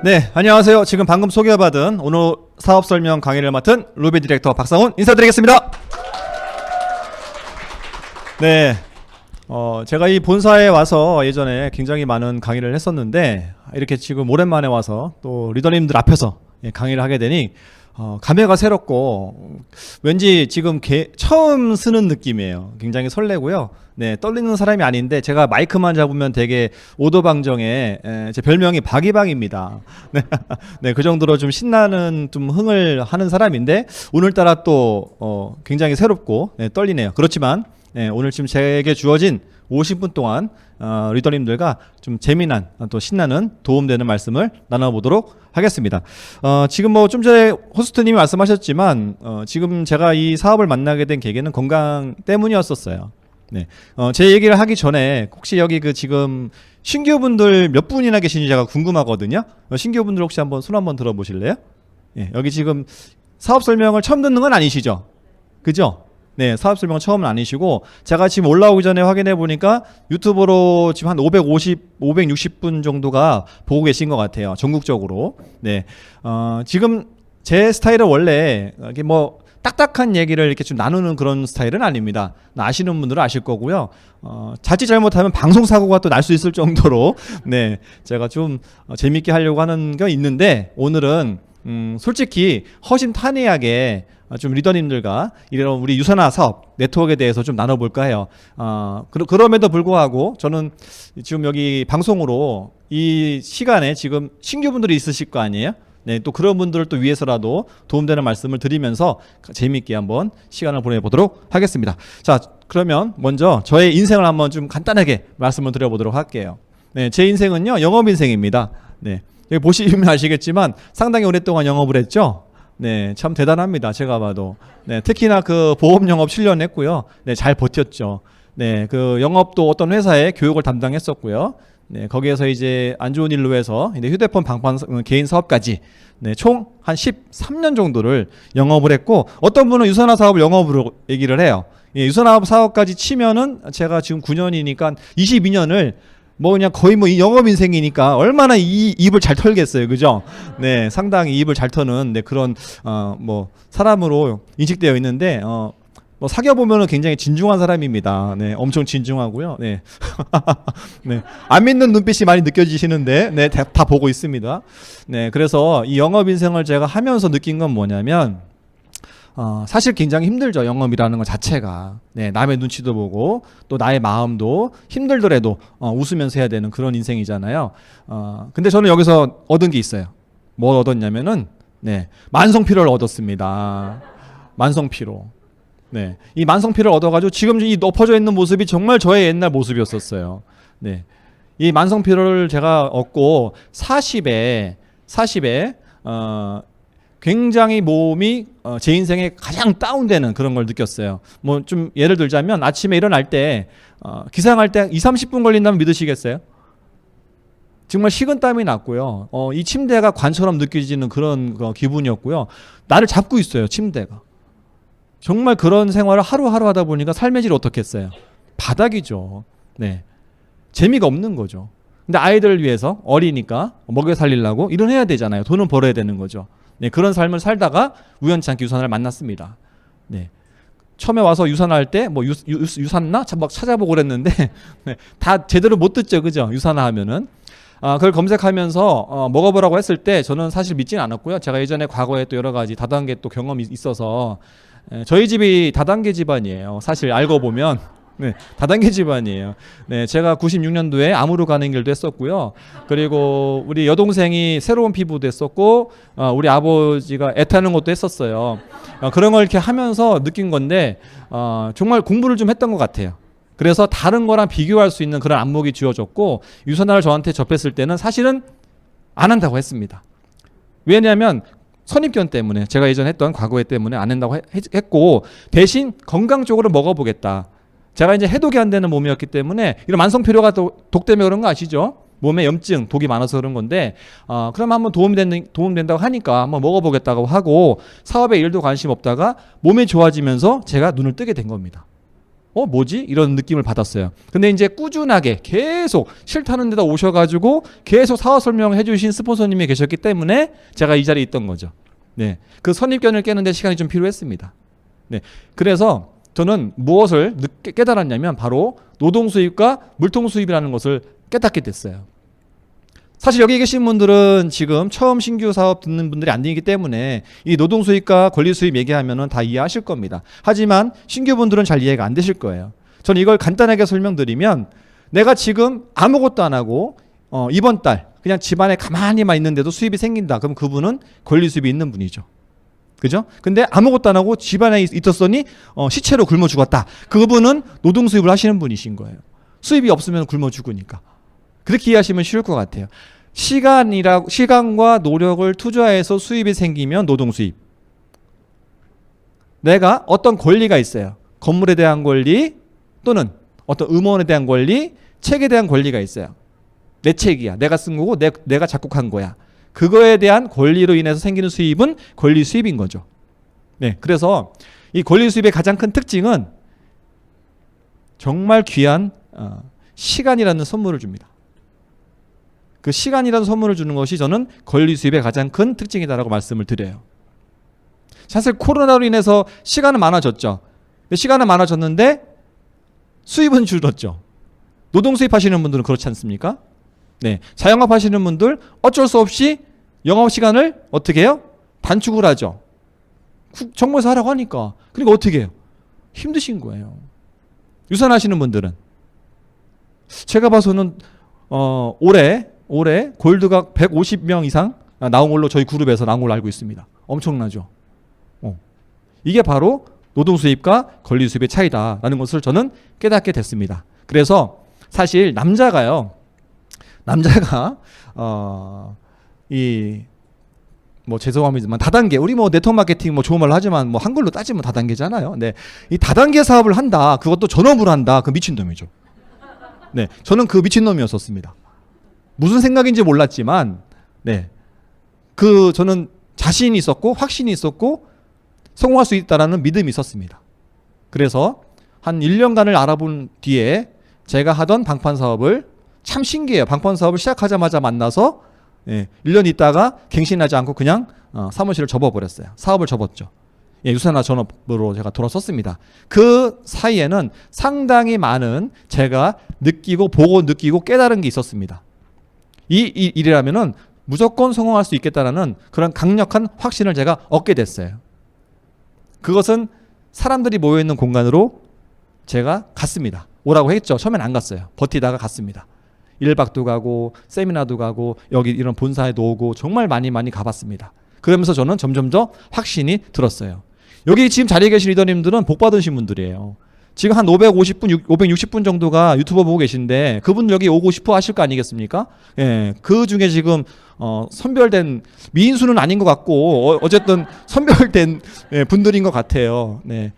네, 안녕하세요. 지금 방금 소개받은 오늘 사업 설명 강의를 맡은 루비 디렉터 박상훈 인사드리겠습니다. 네, 제가 이 본사에 와서 예전에 굉장히 많은 강의를 했었는데 이렇게 지금 오랜만에 와서 또 리더님들 앞에서 강의를 하게 되니 감회가 새롭고 왠지 지금 처음 쓰는 느낌이에요. 굉장히 설레고요. 네, 떨리는 사람이 아닌데 제가 마이크만 잡으면 되게 오도방정에 제 별명이 박이방입니다. 네, 네, 그 정도로 좀 신나는 좀 흥을 하는 사람인데 오늘따라 또 굉장히 새롭고 떨리네요. 그렇지만 오늘 지금 제게 주어진 50분 동안 리더님들과 좀 재미난 또 신나는 도움되는 말씀을 나눠보도록 하겠습니다. 지금 뭐 좀 전에 호스트님이 말씀하셨지만 지금 제가 이 사업을 만나게 된 계기는 건강 때문이었었어요. 네, 제 얘기를 하기 전에 혹시 여기 그 지금 신규분들 몇 분이나 계신지 제가 궁금하거든요. 신규분들 혹시 한번 손 한번 들어보실래요? 네, 여기 지금 사업 설명을 처음 듣는 건 아니시죠? 그죠? 네, 사업 설명 처음은 아니시고 제가 지금 올라오기 전에 확인해 보니까 유튜브로 지금 한 550, 560분 정도가 보고 계신 것 같아요. 전국적으로. 네, 지금 제 스타일은 원래 이게 뭐 딱딱한 얘기를 이렇게 좀 나누는 그런 스타일은 아닙니다. 아시는 분들은 아실 거고요. 자칫 잘못하면 방송 사고가 또 날 수 있을 정도로 네, 제가 좀 재밌게 하려고 하는 게 있는데 오늘은 솔직히 허심탄회하게 좀 리더님들과 이런 우리 유산화 사업 네트워크에 대해서 좀 나눠볼까 해요. 그럼에도 불구하고 저는 지금 여기 방송으로 이 시간에 지금 신규분들이 있으실 거 아니에요? 네, 또 그런 분들을 또 위해서라도 도움되는 말씀을 드리면서 재미있게 한번 시간을 보내보도록 하겠습니다. 자, 그러면 먼저 저의 인생을 한번 좀 간단하게 말씀을 드려보도록 할게요. 네, 제 인생은요, 영업인생입니다. 네, 여기 보시면 아시겠지만 상당히 오랫동안 영업을 했죠. 네, 참 대단합니다. 제가 봐도. 네, 특히나 그 보험 영업 7년 했고요. 네, 잘 버텼죠. 네, 그 영업도 어떤 회사에 교육을 담당했었고요. 네, 거기에서 이제 안 좋은 일로 해서 이제 휴대폰 방판 개인 사업까지 네, 총 한 13년 정도를 영업을 했고 어떤 분은 유산화 사업을 영업으로 얘기를 해요. 예, 유산화 사업까지 치면은 제가 지금 9년이니까 22년을 뭐 그냥 거의 뭐 영업 인생이니까 얼마나 이 입을 잘 털겠어요, 그죠? 네, 상당히 입을 잘 터는 네, 그런 뭐 사람으로 인식되어 있는데 뭐 사귀어 보면은 굉장히 진중한 사람입니다. 네, 엄청 진중하고요. 네, 네, 안 믿는 눈빛이 많이 느껴지시는데, 네, 다 보고 있습니다. 네, 그래서 이 영업 인생을 제가 하면서 느낀 건 뭐냐면. 사실 굉장히 힘들죠. 영업이라는 것 자체가. 네, 남의 눈치도 보고 또 나의 마음도 힘들더라도 웃으면서 해야 되는 그런 인생이잖아요. 근데 저는 여기서 얻은 게 있어요. 뭘 얻었냐면은 네, 만성피로를 얻었습니다. 만성피로. 네, 이 만성피로를 얻어가지고 지금 이 엎어져 있는 모습이 정말 저의 옛날 모습이었었어요. 네, 이 만성피로를 제가 얻고 40에 굉장히 몸이 제 인생에 가장 다운되는 그런 걸 느꼈어요. 뭐 좀 예를 들자면 아침에 일어날 때 기상할 때 20-30분 걸린다면 믿으시겠어요? 정말 식은땀이 났고요. 이 침대가 관처럼 느껴지는 그런 기분이었고요. 나를 잡고 있어요, 침대가. 정말 그런 생활을 하루하루 하다 보니까 삶의 질이 어떻겠어요? 바닥이죠. 네, 재미가 없는 거죠. 근데 아이들을 위해서 어리니까 먹여 살리려고 일은 해야 되잖아요. 돈은 벌어야 되는 거죠. 네, 그런 삶을 살다가 우연치 않게 유산화를 만났습니다. 네, 처음에 와서 유산화할 때 뭐 유산나 막 찾아보고 그랬는데 네, 다 제대로 못 듣죠, 그죠? 유산화 하면은 그걸 검색하면서 먹어보라고 했을 때 저는 사실 믿지는 않았고요. 제가 예전에 과거에 또 여러 가지 다단계 또 경험이 있어서 저희 집이 다단계 집안이에요. 사실 알고 보면. 네, 다단계 집안이에요. 네, 제가 96년도에 암으로 가는 길도 했었고요. 그리고 우리 여동생이 새로운 피부도 했었고, 우리 아버지가 애 타는 것도 했었어요. 그런 걸 이렇게 하면서 느낀 건데, 정말 공부를 좀 했던 것 같아요. 그래서 다른 거랑 비교할 수 있는 그런 안목이 주어졌고, 유산화를 저한테 접했을 때는 사실은 안 한다고 했습니다. 왜냐하면 선입견 때문에, 제가 예전에 했던 과거에 때문에 안 한다고 했고, 대신 건강 쪽으로 먹어보겠다. 제가 이제 해독이 안 되는 몸이었기 때문에 이런 만성피로가 독 때문에 그런 거 아시죠? 몸에 염증, 독이 많아서 그런 건데 그럼 한번 도움된다고 하니까 한번 먹어보겠다고 하고 사업에 일도 관심 없다가 몸이 좋아지면서 제가 눈을 뜨게 된 겁니다. 뭐지? 이런 느낌을 받았어요. 근데 이제 꾸준하게 계속 싫다는 데다 오셔가지고 계속 사업 설명해 주신 스폰서님이 계셨기 때문에 제가 이 자리에 있던 거죠. 네. 그 선입견을 깨는데 시간이 좀 필요했습니다. 네. 그래서 저는 무엇을 깨달았냐면 바로 노동 수입과 물통 수입이라는 것을 깨닫게 됐어요. 사실 여기 계신 분들은 지금 처음 신규 사업 듣는 분들이 아니기 때문에 이 노동 수입과 권리 수입 얘기하면은 다 이해하실 겁니다. 하지만 신규 분들은 잘 이해가 안 되실 거예요. 저는 이걸 간단하게 설명드리면 내가 지금 아무것도 안 하고 이번 달 그냥 집안에 가만히만 있는데도 수입이 생긴다. 그럼 그분은 권리 수입이 있는 분이죠. 그죠? 근데 아무것도 안 하고 집안에 있었더니 시체로 굶어 죽었다. 그분은 노동 수입을 하시는 분이신 거예요. 수입이 없으면 굶어 죽으니까. 그렇게 이해하시면 쉬울 것 같아요. 시간과 노력을 투자해서 수입이 생기면 노동 수입. 내가 어떤 권리가 있어요. 건물에 대한 권리 또는 어떤 음원에 대한 권리, 책에 대한 권리가 있어요. 내 책이야. 내가 쓴 거고 내가 작곡한 거야. 그거에 대한 권리로 인해서 생기는 수입은 권리 수입인 거죠. 네, 그래서 이 권리 수입의 가장 큰 특징은 정말 귀한 시간이라는 선물을 줍니다. 그 시간이라는 선물을 주는 것이 저는 권리 수입의 가장 큰 특징이다라고 말씀을 드려요. 사실 코로나로 인해서 시간은 많아졌죠. 시간은 많아졌는데 수입은 줄었죠. 노동 수입 하시는 분들은 그렇지 않습니까? 네, 자영업 하시는 분들 어쩔 수 없이 영업 시간을 어떻게 해요? 단축을 하죠. 정부에서 하라고 하니까. 그러니까 어떻게 해요? 힘드신 거예요. 유산하시는 분들은 제가 봐서는 올해 골드가 150명 이상 나온 걸로 저희 그룹에서 나온 걸로 알고 있습니다. 엄청나죠. 이게 바로 노동 수입과 권리 수입의 차이다라는 것을 저는 깨닫게 됐습니다. 그래서 사실 남자가 죄송합니다만 다단계 우리 네트워크 마케팅 좋은 말로 하지만 한글로 따지면 다단계잖아요. 네, 이 다단계 사업을 한다. 그것도 전업으로 한다. 그 미친놈이죠. 네, 저는 그 미친놈이었었습니다. 무슨 생각인지 몰랐지만, 네, 저는 자신이 있었고 확신이 있었고 성공할 수 있다라는 믿음이 있었습니다. 그래서 한 1년간을 알아본 뒤에 제가 하던 방판 사업을 참 신기해요. 방판 사업을 시작하자마자 만나서 1년 있다가 갱신하지 않고 그냥 사무실을 접어버렸어요. 사업을 접었죠. 유산화 전업으로 제가 돌아섰습니다. 그 사이에는 상당히 많은 제가 보고 느끼고 깨달은 게 있었습니다. 이 일이라면은 무조건 성공할 수 있겠다라는 그런 강력한 확신을 제가 얻게 됐어요. 그것은 사람들이 모여있는 공간으로 제가 갔습니다. 오라고 했죠. 처음엔 안 갔어요. 버티다가 갔습니다. 1박도 가고 세미나도 가고 여기 이런 본사에도 오고 정말 많이 가봤습니다. 그러면서 저는 점점 더 확신이 들었어요. 여기 지금 자리에 계신 리더님들은 복 받으신 분들이에요. 지금 한 550분, 560분 정도가 유튜버 보고 계신데 그분 여기 오고 싶어 하실 거 아니겠습니까? 예, 그 중에 지금 선별된 미인수는 아닌 것 같고 어쨌든 선별된 분들인 것 같아요. 네.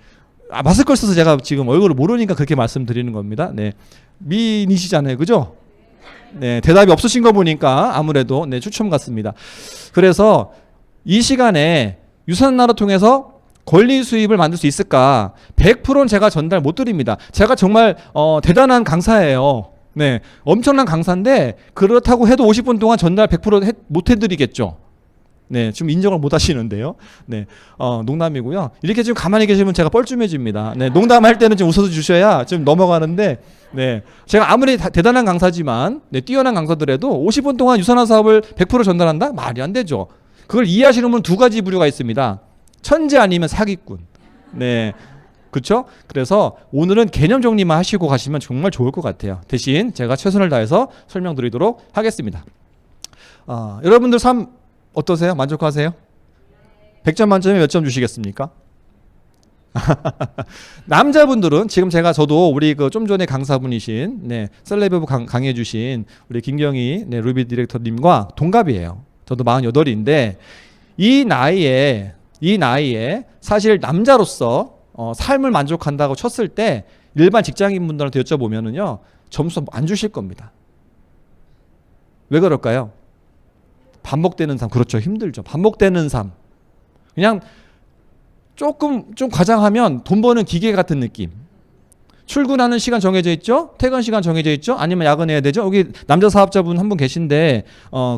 마스크를 써서 제가 지금 얼굴을 모르니까 그렇게 말씀드리는 겁니다. 네. 미인이시잖아요. 그죠? 네, 대답이 없으신 거 보니까 아무래도 추첨 같습니다. 그래서 이 시간에 유산나를 통해서 권리 수입을 만들 수 있을까? 100%는 제가 전달 못 드립니다. 제가 정말 대단한 강사예요. 네, 엄청난 강사인데 그렇다고 해도 50분 동안 전달 100% 못 해드리겠죠. 네, 지금 인정을 못 하시는데요. 네, 농담이고요. 이렇게 지금 가만히 계시면 제가 뻘쭘해집니다. 네, 농담할 때는 좀 웃어서 주셔야 좀 넘어가는데, 네, 제가 아무리 대단한 강사지만, 뛰어난 강사들에도 50분 동안 유산화 사업을 100% 전달한다? 말이 안 되죠. 그걸 이해하시는 분은 두 가지 부류가 있습니다. 천재 아니면 사기꾼. 네, 그렇죠? 그래서 오늘은 개념 정리만 하시고 가시면 정말 좋을 것 같아요. 대신 제가 최선을 다해서 설명드리도록 하겠습니다. 여러분들 삶 어떠세요? 만족하세요? 100점 만점에 몇 점 주시겠습니까? 남자분들은 지금 저도 우리 좀 전에 강사분이신 셀레브 강의해 주신 우리 김경희 루비 디렉터님과 동갑이에요. 저도 48인데 이 나이에 사실 남자로서 삶을 만족한다고 쳤을 때 일반 직장인분들한테 여쭤보면은요 점수 안 주실 겁니다. 왜 그럴까요? 반복되는 삶. 그렇죠. 힘들죠. 반복되는 삶. 그냥 좀 과장하면 돈 버는 기계 같은 느낌. 출근하는 시간 정해져 있죠? 퇴근 시간 정해져 있죠? 아니면 야근해야 되죠? 여기 남자 사업자분 한 분 계신데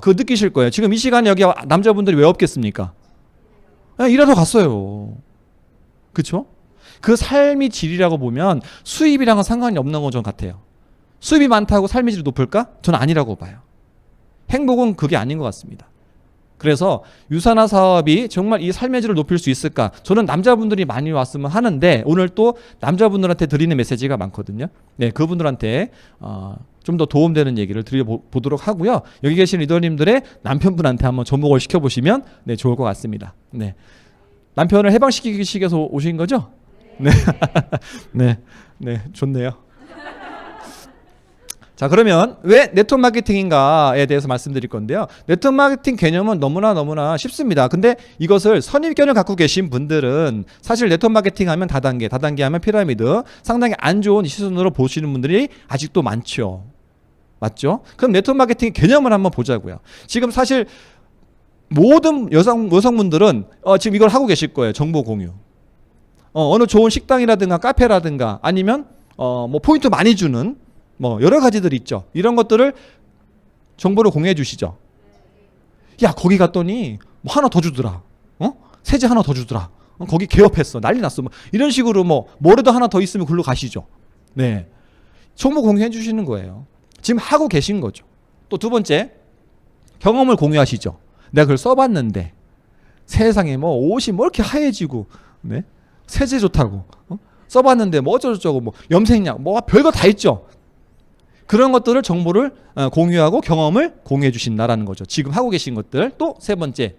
그거 느끼실 거예요. 지금 이 시간에 여기 남자분들이 왜 없겠습니까? 그냥 일하러 갔어요. 그렇죠? 그 삶의 질이라고 보면 수입이랑은 상관이 없는 건 전 같아요. 수입이 많다고 삶의 질이 높을까? 저는 아니라고 봐요. 행복은 그게 아닌 것 같습니다. 그래서 유산화 사업이 정말 이 삶의 질을 높일 수 있을까? 저는 남자분들이 많이 왔으면 하는데 오늘 또 남자분들한테 드리는 메시지가 많거든요. 네, 그분들한테 좀 더 도움되는 얘기를 드려보도록 하고요. 여기 계신 리더님들의 남편분한테 한번 접목을 시켜보시면 네, 좋을 것 같습니다. 네, 남편을 해방시키기 위해서 오신 거죠? 네, 네, 네, 좋네요. 자, 그러면 왜 네트워크 마케팅인가에 대해서 말씀드릴 건데요. 네트워크 마케팅 개념은 너무나 쉽습니다. 근데 이것을 선입견을 갖고 계신 분들은 사실 네트워크 마케팅 하면 다단계 하면 피라미드, 상당히 안 좋은 시선으로 보시는 분들이 아직도 많죠. 맞죠? 그럼 네트워크 마케팅 개념을 한번 보자고요. 지금 사실 모든 여성분들은 지금 이걸 하고 계실 거예요. 정보 공유. 어느 좋은 식당이라든가 카페라든가 아니면 뭐 포인트 많이 주는 뭐 여러 가지들 있죠. 이런 것들을 정보를 공유해 주시죠. 야, 거기 갔더니 뭐 하나 더 주더라. 세제 하나 더 주더라. 거기 개업했어. 난리 났어. 뭐 이런 식으로 뭐라도 하나 더 있으면 글로 가시죠. 네, 정보 공유해 주시는 거예요. 지금 하고 계신 거죠. 또 두 번째, 경험을 공유하시죠. 내가 그걸 써봤는데 세상에 뭐 옷이 뭐 이렇게 하얘지고, 네, 세제 좋다고 써봤는데 뭐 어쩌고저쩌고 뭐 염색약 뭐 별거 다 있죠. 그런 것들을 정보를 공유하고 경험을 공유해 주신다라는 거죠. 지금 하고 계신 것들. 또 세 번째,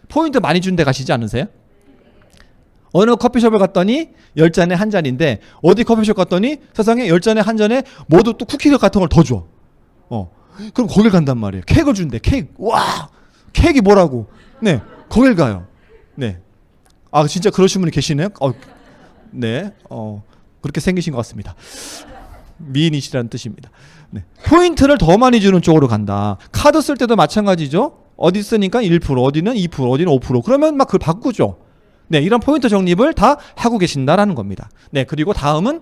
포인트 많이 준 데 가시지 않으세요? 어느 커피숍을 갔더니 10잔에 한 잔인데 어디 커피숍 갔더니 세상에 10잔에 한 잔에 모두 또 쿠키 같은 걸 더 줘. 그럼 거길 간단 말이에요. 케이크를 준대. 케이크. 와, 케이크 뭐라고. 네, 거길 가요. 네. 아, 진짜 그러신 분이 계시네요. 네, 그렇게 생기신 것 같습니다. 미인이시라는 뜻입니다. 네. 포인트를 더 많이 주는 쪽으로 간다. 카드 쓸 때도 마찬가지죠. 어디 쓰니까 1%, 어디는 2%, 어디는 5%. 그러면 막 그걸 바꾸죠. 네, 이런 포인트 적립을 다 하고 계신다라는 겁니다. 네, 그리고 다음은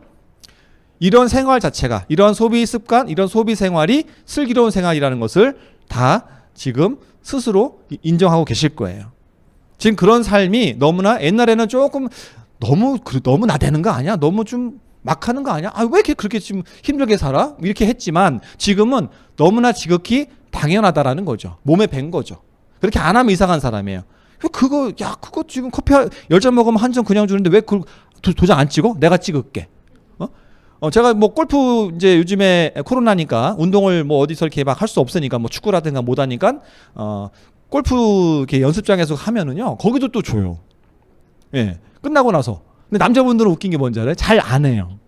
이런 생활 자체가, 이런 소비 습관, 이런 소비 생활이 슬기로운 생활이라는 것을 다 지금 스스로 인정하고 계실 거예요. 지금 그런 삶이 너무나 옛날에는 조금 너무 나대는 거 아니야? 너무 좀 막 하는 거 아니야? 아, 왜 이렇게 그렇게 지금 힘들게 살아? 이렇게 했지만 지금은 너무나 지극히 당연하다라는 거죠. 몸에 밴 거죠. 그렇게 안 하면 이상한 사람이에요. 그거 지금 커피 10잔 먹으면 한 잔 그냥 주는데 왜 그걸 도장 안 찍어? 내가 찍을게. 제가 뭐 골프 이제 요즘에 코로나니까 운동을 뭐 어디서 이렇게 막 할 수 없으니까 뭐 축구라든가 못 하니까 골프 이렇게 연습장에서 하면은요, 거기도 또 줘요. 예. 끝나고 나서. 근데 남자분들은 웃긴 게 뭔지 알아요? 잘 안 해요.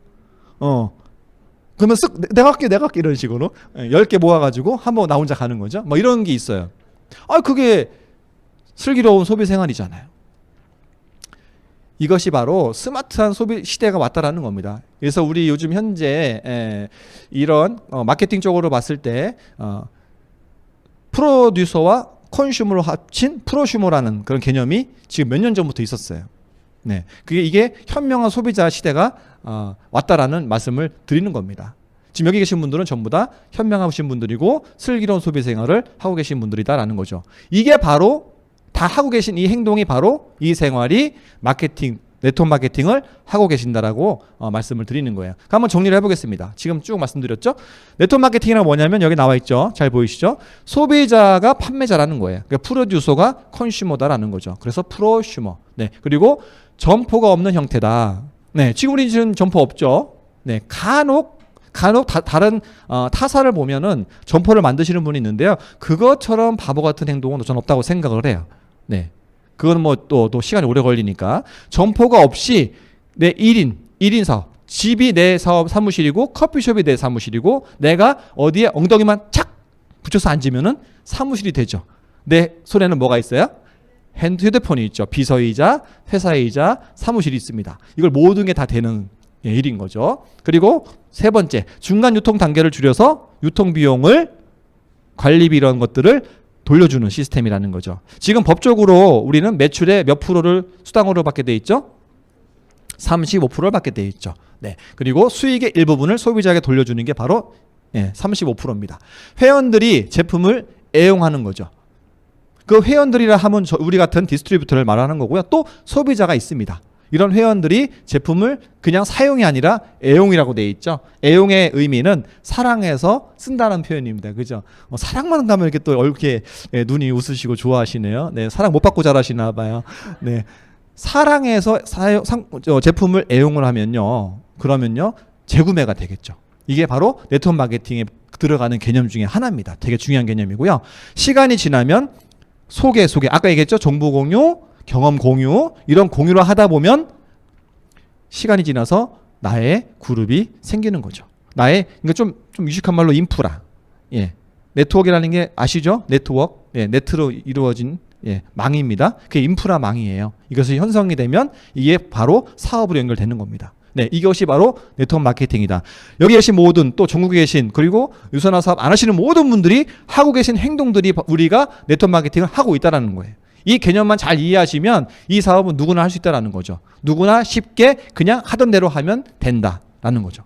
그러면 쓱 내가 할게 이런 식으로 10개 모아가지고 한번 나 혼자 가는 거죠. 뭐 이런 게 있어요. 그게 슬기로운 소비 생활이잖아요. 이것이 바로 스마트한 소비 시대가 왔다라는 겁니다. 그래서 우리 요즘 현재 이런 마케팅 쪽으로 봤을 때 프로듀서와 컨슈머로 합친 프로슈머라는 그런 개념이 지금 몇 년 전부터 있었어요. 네, 이게 현명한 소비자 시대가 왔다라는 말씀을 드리는 겁니다. 지금 여기 계신 분들은 전부 다 현명하신 분들이고 슬기로운 소비 생활을 하고 계신 분들이다라는 거죠. 이게 바로 다 하고 계신 이 행동이 바로 이 생활이 마케팅, 네트워크 마케팅을 하고 계신다라고 말씀을 드리는 거예요. 한번 정리를 해보겠습니다. 지금 쭉 말씀드렸죠. 네트워크 마케팅이란 뭐냐면 여기 나와 있죠. 잘 보이시죠? 소비자가 판매자라는 거예요. 그러니까 프로듀서가 컨슈머다라는 거죠. 그래서 프로슈머. 네, 그리고 점포가 없는 형태다. 네, 지금 우리 지금 점포 없죠. 네, 간혹 다른 타사를 보면은 점포를 만드시는 분이 있는데요. 그것처럼 바보 같은 행동은 저는 없다고 생각을 해요. 네, 그건 뭐 또 시간이 오래 걸리니까 점포가 없이 내 1인 사업, 집이 내 사업 사무실이고 커피숍이 내 사무실이고 내가 어디에 엉덩이만 착 붙여서 앉으면은 사무실이 되죠. 내 손에는 뭐가 있어요? 휴대폰이 있죠. 비서이자 회사이자 사무실이 있습니다. 이걸 모든 게 다 되는 일인 거죠. 그리고 세 번째, 중간 유통 단계를 줄여서 유통 비용을 관리비 이런 것들을 돌려주는 시스템이라는 거죠. 지금 법적으로 우리는 매출의 몇 프로를 수당으로 받게 돼 있죠? 35%를 받게 돼 있죠. 네. 그리고 수익의 일부분을 소비자에게 돌려주는 게 바로 35%입니다. 회원들이 제품을 애용하는 거죠. 그 회원들이라 하면 우리 같은 디스트리뷰터를 말하는 거고요. 또 소비자가 있습니다. 이런 회원들이 제품을 그냥 사용이 아니라 애용이라고 돼 있죠. 애용의 의미는 사랑해서 쓴다는 표현입니다. 그죠? 사랑만 가면 이렇게 또 이렇게 눈이 웃으시고 좋아하시네요. 네, 사랑 못 받고 잘하시나 봐요. 네, 사랑해서 제품을 애용을 하면요, 그러면요 재구매가 되겠죠. 이게 바로 네트워크 마케팅에 들어가는 개념 중에 하나입니다. 되게 중요한 개념이고요. 시간이 지나면 소개 아까 얘기했죠. 정보 공유, 경험 공유, 이런 공유를 하다 보면 시간이 지나서 나의 그룹이 생기는 거죠. 나의, 그러니까 좀 유식한 말로 인프라. 예. 네트워크라는 게 아시죠? 네트워크. 예, 네트로 이루어진 망입니다. 그게 인프라 망이에요. 이것이 형성이 되면 이게 바로 사업으로 연결되는 겁니다. 네, 이것이 바로 네트워크 마케팅이다. 여기 계신 모든, 또 전국에 계신, 그리고 유선화 사업 안 하시는 모든 분들이 하고 계신 행동들이 우리가 네트워크 마케팅을 하고 있다는 거예요. 이 개념만 잘 이해하시면 이 사업은 누구나 할 수 있다는 거죠. 누구나 쉽게 그냥 하던 대로 하면 된다라는 거죠.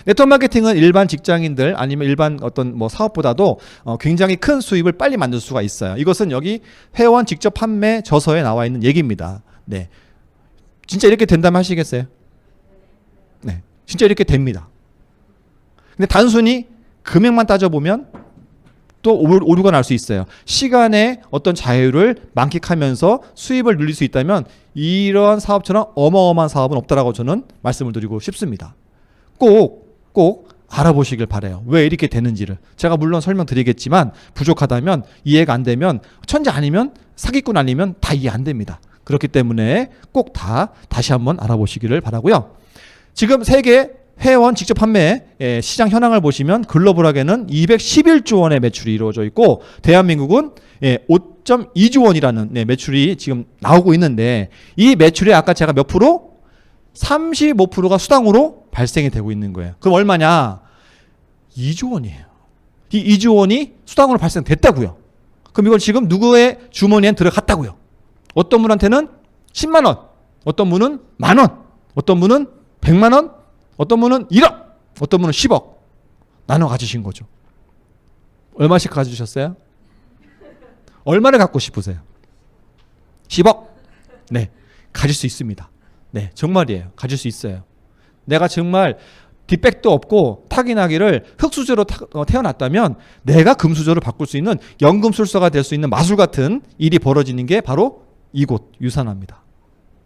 네트워크 마케팅은 일반 직장인들 아니면 일반 어떤 뭐 사업보다도 굉장히 큰 수입을 빨리 만들 수가 있어요. 이것은 여기 회원 직접 판매 저서에 나와 있는 얘기입니다. 네. 진짜 이렇게 된다면 하시겠어요? 네. 진짜 이렇게 됩니다. 근데 단순히 금액만 따져보면 또 오류가 날 수 있어요. 시간의 어떤 자유를 만끽하면서 수입을 늘릴 수 있다면 이러한 사업처럼 어마어마한 사업은 없다라고 저는 말씀을 드리고 싶습니다. 꼭 알아보시길 바라요. 왜 이렇게 되는지를. 제가 물론 설명드리겠지만 부족하다면, 이해가 안 되면, 천재 아니면 사기꾼 아니면 다 이해 안 됩니다. 그렇기 때문에 꼭 다시 한번 알아보시기를 바라고요. 지금 세계 회원 직접 판매 시장 현황을 보시면 글로벌하게는 211조 원의 매출이 이루어져 있고 대한민국은 5.2조 원이라는 매출이 지금 나오고 있는데, 이 매출이 아까 제가 몇 프로? 35%가 수당으로 발생이 되고 있는 거예요. 그럼 얼마냐? 2조 원이에요. 이 2조 원이 수당으로 발생됐다고요. 그럼 이걸 지금 누구의 주머니에 들어갔다고요? 어떤 분한테는 10만 원, 어떤 분은 만 원, 어떤 분은 100만 원, 어떤 분은 1억, 어떤 분은 10억 나눠 가지신 거죠. 얼마씩 가지셨어요? 얼마를 갖고 싶으세요? 10억? 네, 가질 수 있습니다. 네, 정말이에요. 가질 수 있어요. 내가 정말 뒷백도 없고 타기나기를 흙수저로 태어났다면 내가 금수저로 바꿀 수 있는 연금술사가 될 수 있는 마술 같은 일이 벌어지는 게 바로 이곳 유산화입니다.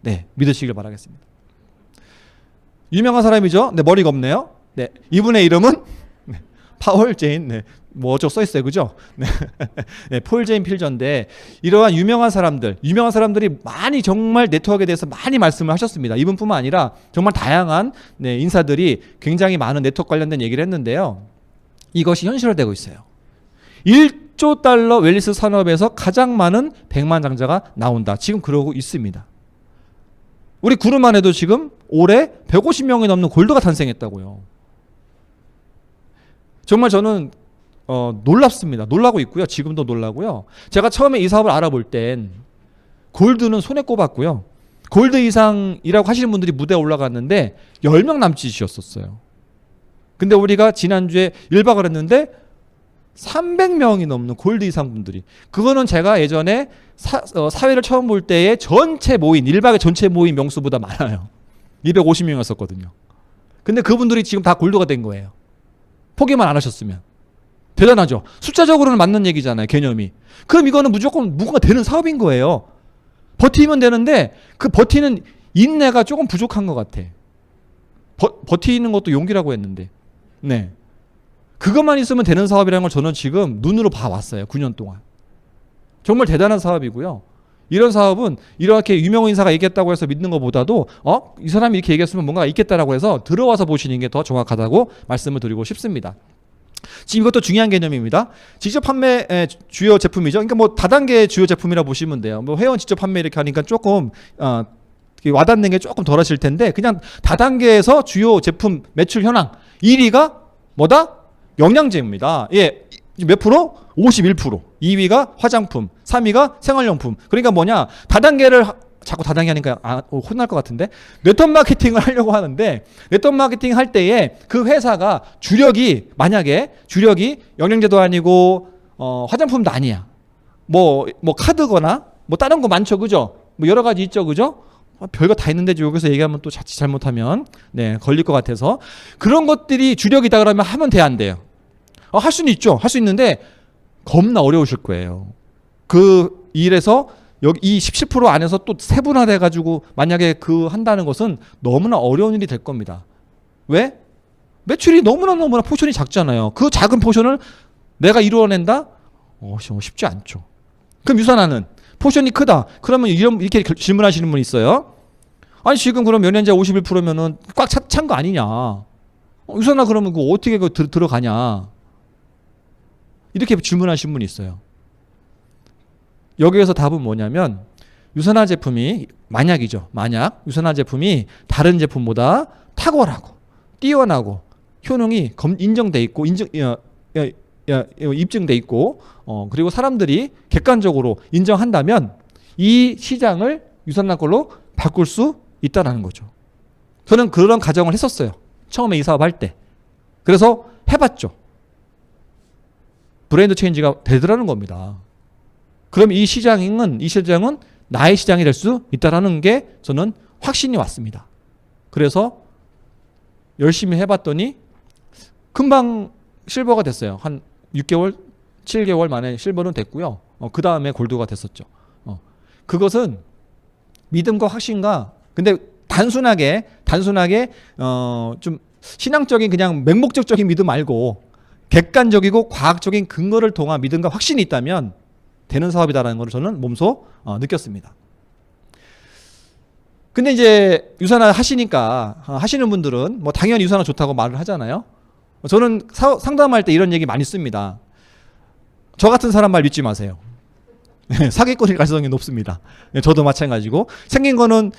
네, 믿으시길 바라겠습니다. 유명한 사람이죠. 네, 머리가 없네요. 네, 이분의 이름은 파월 제인. 네, 뭐 어쩌고 써 있어요, 그죠? 네, 네, 폴 제인 필저인데 이러한 유명한 사람들이 많이 정말 네트워크에 대해서 많이 말씀을 하셨습니다. 이분뿐만 아니라 정말 다양한 인사들이 굉장히 많은 네트워크 관련된 얘기를 했는데요. 이것이 현실화되고 있어요. 1조 달러 웰리스 산업에서 가장 많은 백만장자가 나온다. 지금 그러고 있습니다. 우리 그룹만 해도 지금 올해 150명이 넘는 골드가 탄생했다고요. 정말 저는 놀랍습니다. 놀라고 있고요. 지금도 놀라고요. 제가 처음에 이 사업을 알아볼 땐 골드는 손에 꼽았고요. 골드 이상이라고 하시는 분들이 무대에 올라갔는데 10명 남짓이었어요. 근데 우리가 지난주에 1박을 했는데 300명이 넘는 골드 이상 분들이. 그거는 제가 예전에 사회를 처음 볼 때의 전체 모인, 1박의 전체 모인 명수보다 많아요. 250명이었었거든요. 근데 그분들이 지금 다 골드가 된 거예요. 포기만 안 하셨으면. 대단하죠. 숫자적으로는 맞는 얘기잖아요. 개념이. 그럼 이거는 무조건 뭔가 되는 사업인 거예요. 버티면 되는데 그 버티는 인내가 조금 부족한 것 같아. 버티는 것도 용기라고 했는데. 네. 그것만 있으면 되는 사업이라는 걸 저는 지금 눈으로 봐왔어요. 9년 동안. 정말 대단한 사업이고요. 이런 사업은 이렇게 유명 인사가 얘기했다고 해서 믿는 것보다도 이 사람이 이렇게 얘기했으면 뭔가 있겠다라고 해서 들어와서 보시는 게 더 정확하다고 말씀을 드리고 싶습니다. 지금 이것도 중요한 개념입니다. 직접 판매의 주요 제품이죠. 그러니까 뭐 다단계 주요 제품이라 보시면 돼요. 뭐 회원 직접 판매 이렇게 하니까 조금 와닿는 게 조금 덜하실 텐데 그냥 다단계에서 주요 제품 매출 현황 1위가 뭐다? 영양제입니다. 예, 몇 프로? 51%. 2위가 화장품, 3위가 생활용품. 그러니까 뭐냐? 다단계를 자꾸 다당이 하니까 혼날 것 같은데, 네트워크 마케팅을 하려고 하는데, 네트워크 마케팅 할 때에 그 회사가 만약에 주력이 영양제도 아니고 화장품도 아니야. 뭐 카드거나 뭐 다른 거 많죠, 그죠? 뭐 여러 가지 있죠, 그죠? 별거 다 있는데 여기서 얘기하면 또 자칫 잘못하면 걸릴 것 같아서, 그런 것들이 주력이다 그러면 하면 돼, 안 돼요? 할 수는 있죠. 할 수 있는데 겁나 어려우실 거예요. 그 일에서 여기 이 17% 안에서 또 세분화돼 가지고 만약에 한다는 것은 너무나 어려운 일이 될 겁니다. 왜? 매출이 너무나 포션이 작잖아요. 그 작은 포션을 내가 이루어낸다? 쉽지 않죠. 그럼 유산하는 포션이 크다. 그러면 이렇게 질문하시는 분이 있어요. 아니 지금 그럼 연연자 51%면은 꽉 찬 거 아니냐? 유산아 그러면 그거 어떻게 들어가냐? 이렇게 질문하시는 분이 있어요. 여기에서 답은 뭐냐면, 유산화 제품이 만약 유산화 제품이 다른 제품보다 탁월하고 뛰어나고 효능이 인정돼 있고 입증돼 있고 그리고 사람들이 객관적으로 인정한다면 이 시장을 유산화 걸로 바꿀 수 있다라는 거죠. 저는 그런 가정을 했었어요. 처음에 이 사업할 때. 그래서 해봤죠. 브랜드 체인지가 되더라는 겁니다. 그럼 이 시장은 나의 시장이 될 수 있다라는 게 저는 확신이 왔습니다. 그래서 열심히 해봤더니 금방 실버가 됐어요. 한 6개월, 7개월 만에 실버는 됐고요. 그 다음에 골드가 됐었죠. 그것은 믿음과 확신과, 근데 단순하게 좀 신앙적인 그냥 맹목적인 믿음 말고 객관적이고 과학적인 근거를 통한 믿음과 확신이 있다면 되는 사업이다라는 걸 저는 몸소 느꼈습니다. 근데 이제 유산화 하시는 분들은 뭐 당연히 유산화 좋다고 말을 하잖아요. 저는 상담할 때 이런 얘기 많이 씁니다. 저 같은 사람 말 믿지 마세요. 사기꾼일 가능성이 높습니다. 저도 마찬가지고, 생긴 거는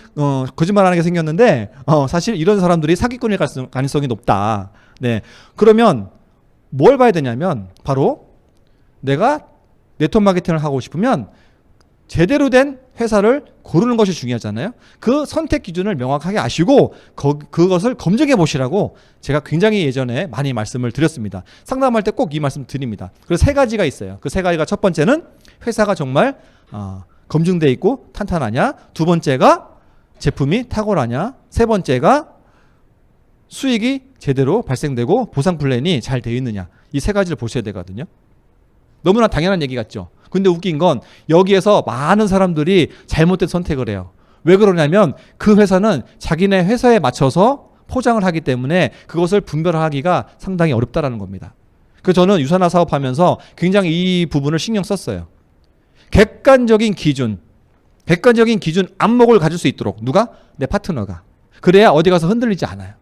거짓말 안 하게 생겼는데 사실 이런 사람들이 사기꾼일 가능성이 높다. 그러면 뭘 봐야 되냐면, 바로 내가 네트워크 마케팅을 하고 싶으면 제대로 된 회사를 고르는 것이 중요하잖아요. 그 선택 기준을 명확하게 아시고 그것을 검증해 보시라고 제가 굉장히 예전에 많이 말씀을 드렸습니다. 상담할 때 꼭 이 말씀 드립니다. 그래서 3가지가 있어요. 그 3가지가, 첫 번째는 회사가 정말 검증돼 있고 탄탄하냐, 두 번째가 제품이 탁월하냐, 세 번째가 수익이 제대로 발생되고 보상 플랜이 잘 되어 있느냐, 이 3가지를 보셔야 되거든요. 너무나 당연한 얘기 같죠. 근데 웃긴 건 여기에서 많은 사람들이 잘못된 선택을 해요. 왜 그러냐면 그 회사는 자기네 회사에 맞춰서 포장을 하기 때문에 그것을 분별하기가 상당히 어렵다라는 겁니다. 그래서 저는 유산화 사업하면서 굉장히 이 부분을 신경 썼어요. 객관적인 기준 안목을 가질 수 있도록, 누가? 내 파트너가. 그래야 어디 가서 흔들리지 않아요.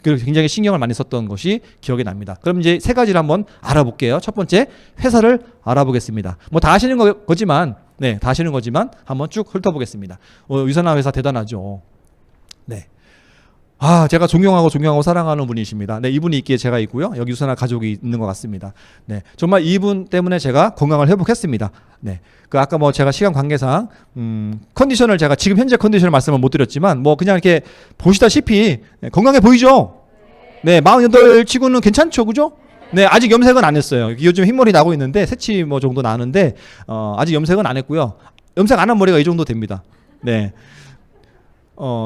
그래서 굉장히 신경을 많이 썼던 것이 기억이 납니다. 그럼 이제 3가지를 한번 알아볼게요. 첫 번째, 회사를 알아보겠습니다. 뭐 다 아시는 거지만 한번 쭉 훑어보겠습니다. 유산화 회사 대단하죠. 제가 존경하고 사랑하는 분이십니다. 이분이 있기에 제가 있고요. 여기 유산화 가족이 있는 것 같습니다. 정말 이분 때문에 제가 건강을 회복했습니다. 아까 제가 시간 관계상 컨디션을 제가 지금 현재 컨디션을 말씀을 못 드렸지만 그냥 이렇게 보시다시피 건강해 보이죠? 48 치고는 괜찮죠, 그죠? 아직 염색은 안 했어요. 요즘 흰머리 나고 있는데 새치 정도 나는데 아직 염색은 안 했고요. 염색 안 한 머리가 이 정도 됩니다.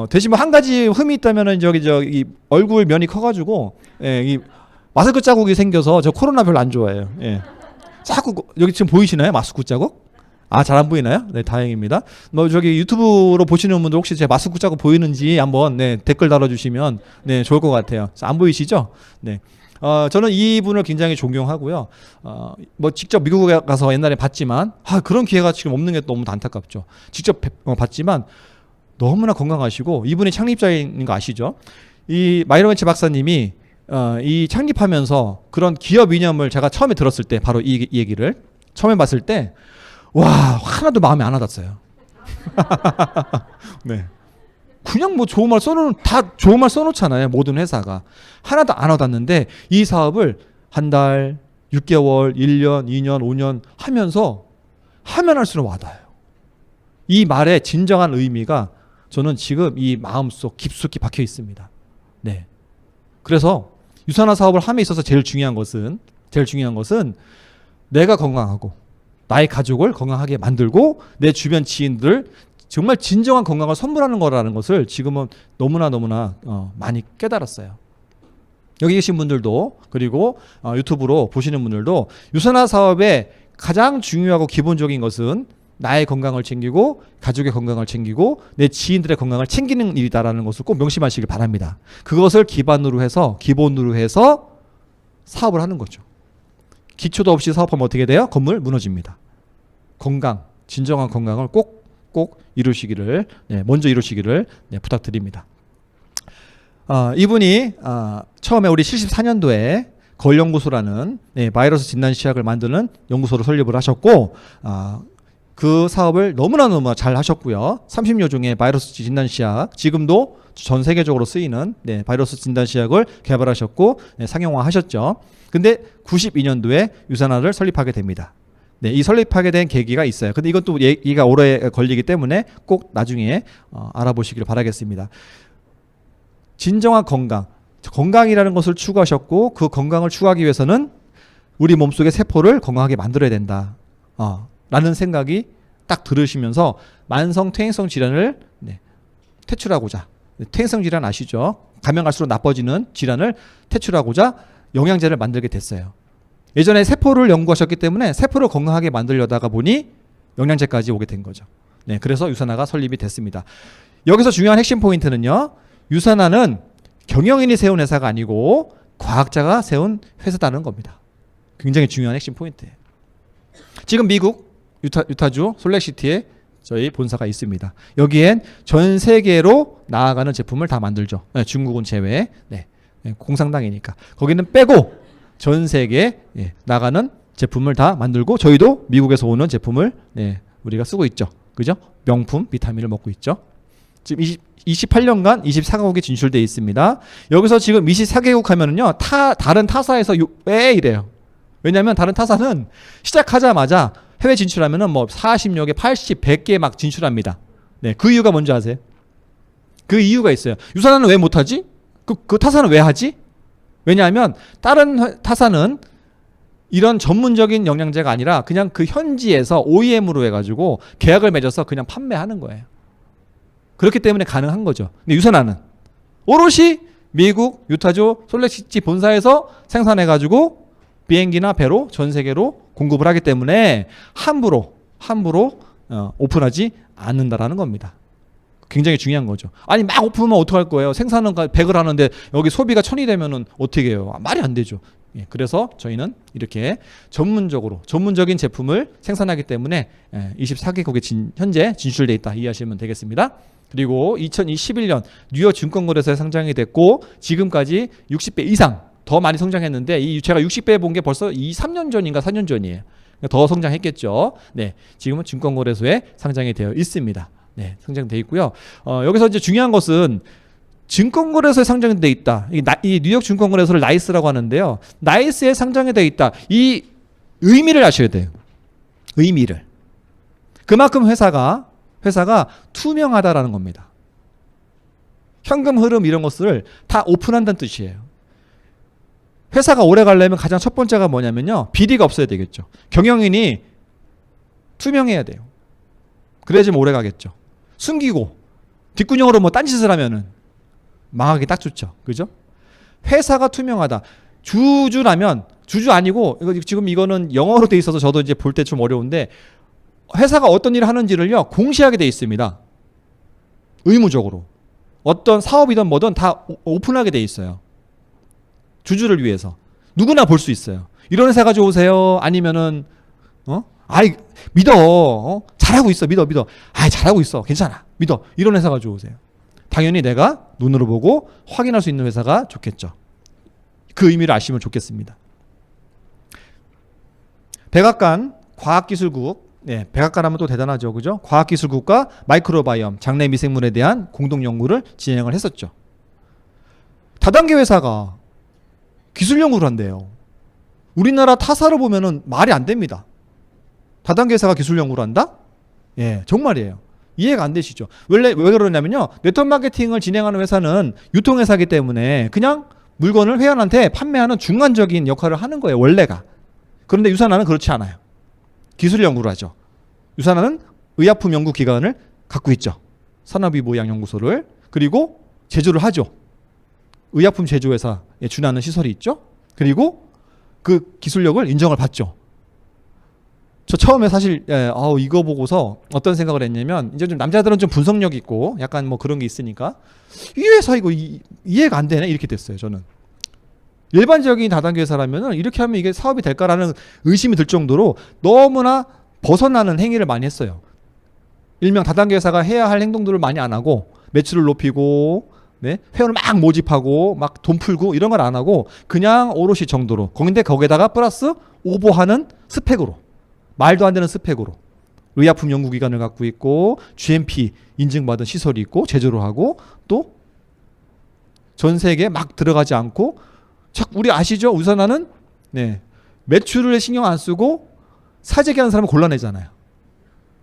대신 한 가지 흠이 있다면은 저기 얼굴 면이 커가지고 이 마스크 자국이 생겨서 저 코로나 별로 안 좋아해요. 자꾸 여기 지금 보이시나요? 마스크 자국? 잘 안 보이나요? 다행입니다. 저기 유튜브로 보시는 분들 혹시 제 마스크 자국 보이는지 한번 댓글 달아주시면 좋을 것 같아요. 안 보이시죠? 저는 이분을 굉장히 존경하고요. 직접 미국에 가서 옛날에 봤지만 그런 기회가 지금 없는 게 너무 안타깝죠. 직접 봤지만 너무나 건강하시고, 이분이 창립자인 거 아시죠? 이 마이로벤치 박사님이 이 창립하면서 그런 기업 이념을 제가 처음에 들었을 때, 바로 이 얘기를 처음에 봤을 때 하나도 마음에 안 와닿았어요. 그냥 좋은 말 다 좋은 말 써놓잖아요. 모든 회사가. 하나도 안 와닿는데 이 사업을 한 달, 6개월, 1년, 2년, 5년 하면서 하면 할수록 와닿아요. 이 말의 진정한 의미가 저는 지금 이 마음속 깊숙이 박혀 있습니다. 네. 그래서 유산화 사업을 함에 있어서 제일 중요한 것은 내가 건강하고 나의 가족을 건강하게 만들고 내 주변 지인들 정말 진정한 건강을 선물하는 거라는 것을 지금은 너무나 많이 깨달았어요. 여기 계신 분들도 그리고 유튜브로 보시는 분들도 유산화 사업의 가장 중요하고 기본적인 것은 나의 건강을 챙기고 가족의 건강을 챙기고 내 지인들의 건강을 챙기는 일이다라는 것을 꼭 명심하시길 바랍니다. 그것을 기본으로 해서 사업을 하는 거죠. 기초도 없이 사업하면 어떻게 돼요? 건물 무너집니다. 건강, 진정한 건강을 꼭 이루시기를 먼저 이루시기를 부탁드립니다. 이분이 처음에 우리 74년도에 걸연구소라는 바이러스 진단 시약을 만드는 연구소를 설립을 하셨고 그 사업을 너무나 잘 하셨고요. 30여 종의 바이러스 진단 시약, 지금도 전 세계적으로 쓰이는 바이러스 진단 시약을 개발하셨고 상용화하셨죠. 근데 92년도에 유산화를 설립하게 됩니다. 이 설립하게 된 계기가 있어요. 근데 이것도 얘기가 오래 걸리기 때문에 꼭 나중에 알아보시길 바라겠습니다. 진정한 건강이라는 것을 추구하셨고 그 건강을 추구하기 위해서는 우리 몸속의 세포를 건강하게 만들어야 된다. 라는 생각이 딱 들으시면서 만성 퇴행성 질환을 퇴출하고자, 퇴행성 질환 아시죠? 가면 갈수록 나빠지는 질환을 퇴출하고자 영양제를 만들게 됐어요. 예전에 세포를 연구하셨기 때문에 세포를 건강하게 만들려다가 보니 영양제까지 오게 된 거죠. 그래서 유산화가 설립이 됐습니다. 여기서 중요한 핵심 포인트는요. 유산화는 경영인이 세운 회사가 아니고 과학자가 세운 회사다는 겁니다. 굉장히 중요한 핵심 포인트예요. 지금 미국 유타주 솔렉시티에 저희 본사가 있습니다. 여기엔 전 세계로 나아가는 제품을 다 만들죠. 중국은 제외. 공산당이니까. 거기는 빼고 전 세계에 나가는 제품을 다 만들고 저희도 미국에서 오는 제품을 우리가 쓰고 있죠. 그죠? 명품 비타민을 먹고 있죠. 지금 28년간 24개국에 진출되어 있습니다. 여기서 지금 24개국 하면은요, 다른 타사에서 왜 이래요? 왜냐면 다른 타사는 시작하자마자 해외 진출하면은 뭐 40여 개, 80, 100개 막 진출합니다. 그 이유가 뭔지 아세요? 그 이유가 있어요. 유산화는 왜 못하지? 그 타사는 왜 하지? 왜냐하면 다른 타사는 이런 전문적인 영양제가 아니라 그냥 그 현지에서 OEM으로 해가지고 계약을 맺어서 그냥 판매하는 거예요. 그렇기 때문에 가능한 거죠. 근데 유산화는 오롯이 미국 유타주 솔렉시티 본사에서 생산해가지고 비행기나 배로 전 세계로 공급을 하기 때문에 함부로 오픈하지 않는다라는 겁니다. 굉장히 중요한 거죠. 아니 막 오픈하면 어떡할 거예요? 생산은 100을 하는데 여기 소비가 1000이 되면은 어떻게 해요? 말이 안 되죠. 그래서 저희는 이렇게 전문적인 제품을 생산하기 때문에 24개국에 현재 진출돼 있다 이해하시면 되겠습니다. 그리고 2021년 뉴욕 증권거래소에 상장이 됐고 지금까지 60배 이상 더 많이 성장했는데 제가 60배 본 게 벌써 3년 전인가 4년 전이에요. 더 성장했겠죠. 지금은 증권거래소에 상장이 되어 있습니다. 상장되어 있고요. 여기서 이제 중요한 것은 증권거래소에 상장되어 있다. 이 뉴욕 증권거래소를 나이스라고 하는데요. 나이스에 상장되어 있다. 이 의미를 아셔야 돼요. 의미를. 그만큼 회사가 투명하다라는 겁니다. 현금 흐름 이런 것을 다 오픈한다는 뜻이에요. 회사가 오래 가려면 가장 첫 번째가 뭐냐면요. 비리가 없어야 되겠죠. 경영인이 투명해야 돼요. 그래야지 오래 가겠죠. 숨기고 뒷구녕으로 뭐 딴짓을 하면은 망하기 딱 좋죠. 그죠? 회사가 투명하다. 주주라면 주주 아니고 지금 이거는 영어로 돼 있어서 저도 이제 볼 때 좀 어려운데 회사가 어떤 일을 하는지를요 공시하게 돼 있습니다. 의무적으로 어떤 사업이든 뭐든 다 오픈하게 돼 있어요. 주주를 위해서 누구나 볼 수 있어요. 이런 회사 가져오세요. 아니면은 아이 믿어. 잘하고 있어. 믿어. 아이 잘하고 있어. 괜찮아. 믿어. 이런 회사 가져오세요. 당연히 내가 눈으로 보고 확인할 수 있는 회사가 좋겠죠. 그 의미를 아시면 좋겠습니다. 백악관 과학기술국, 백악관 하면 또 대단하죠. 그죠? 과학기술국과 마이크로바이옴, 장내 미생물에 대한 공동 연구를 진행을 했었죠. 다단계 회사가 기술 연구를 한대요. 우리나라 타사를 보면은 말이 안 됩니다. 다단계 회사가 기술 연구를 한다? 정말이에요. 이해가 안 되시죠? 왜 그러냐면요. 네트워크 마케팅을 진행하는 회사는 유통회사이기 때문에 그냥 물건을 회원한테 판매하는 중간적인 역할을 하는 거예요. 원래가. 그런데 유산화는 그렇지 않아요. 기술 연구를 하죠. 유산화는 의약품 연구 기관을 갖고 있죠. 산업의보양연구소를. 그리고 제조를 하죠. 의약품 제조회사에 준하는 시설이 있죠. 그리고 그 기술력을 인정을 받죠. 저 처음에 사실 이거 보고서 어떤 생각을 했냐면, 이제 좀 남자들은 좀 분석력 있고 약간 뭐 그런 게 있으니까 이 회사 이거 이해가 안 되네 이렇게 됐어요. 저는 일반적인 다단계 회사라면은 이렇게 하면 이게 사업이 될까라는 의심이 들 정도로 너무나 벗어나는 행위를 많이 했어요. 일명 다단계 회사가 해야 할 행동들을 많이 안 하고, 매출을 높이고, 네? 회원을 막 모집하고 막 돈 풀고 이런 걸 안 하고 그냥 오롯이 정도로, 거기다가 플러스 오버하는 스펙으로, 말도 안 되는 스펙으로 의약품 연구기관을 갖고 있고 GMP 인증받은 시설이 있고 제조를 하고, 또 전 세계에 막 들어가지 않고, 우리 아시죠? 유산화는 네, 매출을 신경 안 쓰고 사재기 하는 사람을 골라내잖아요.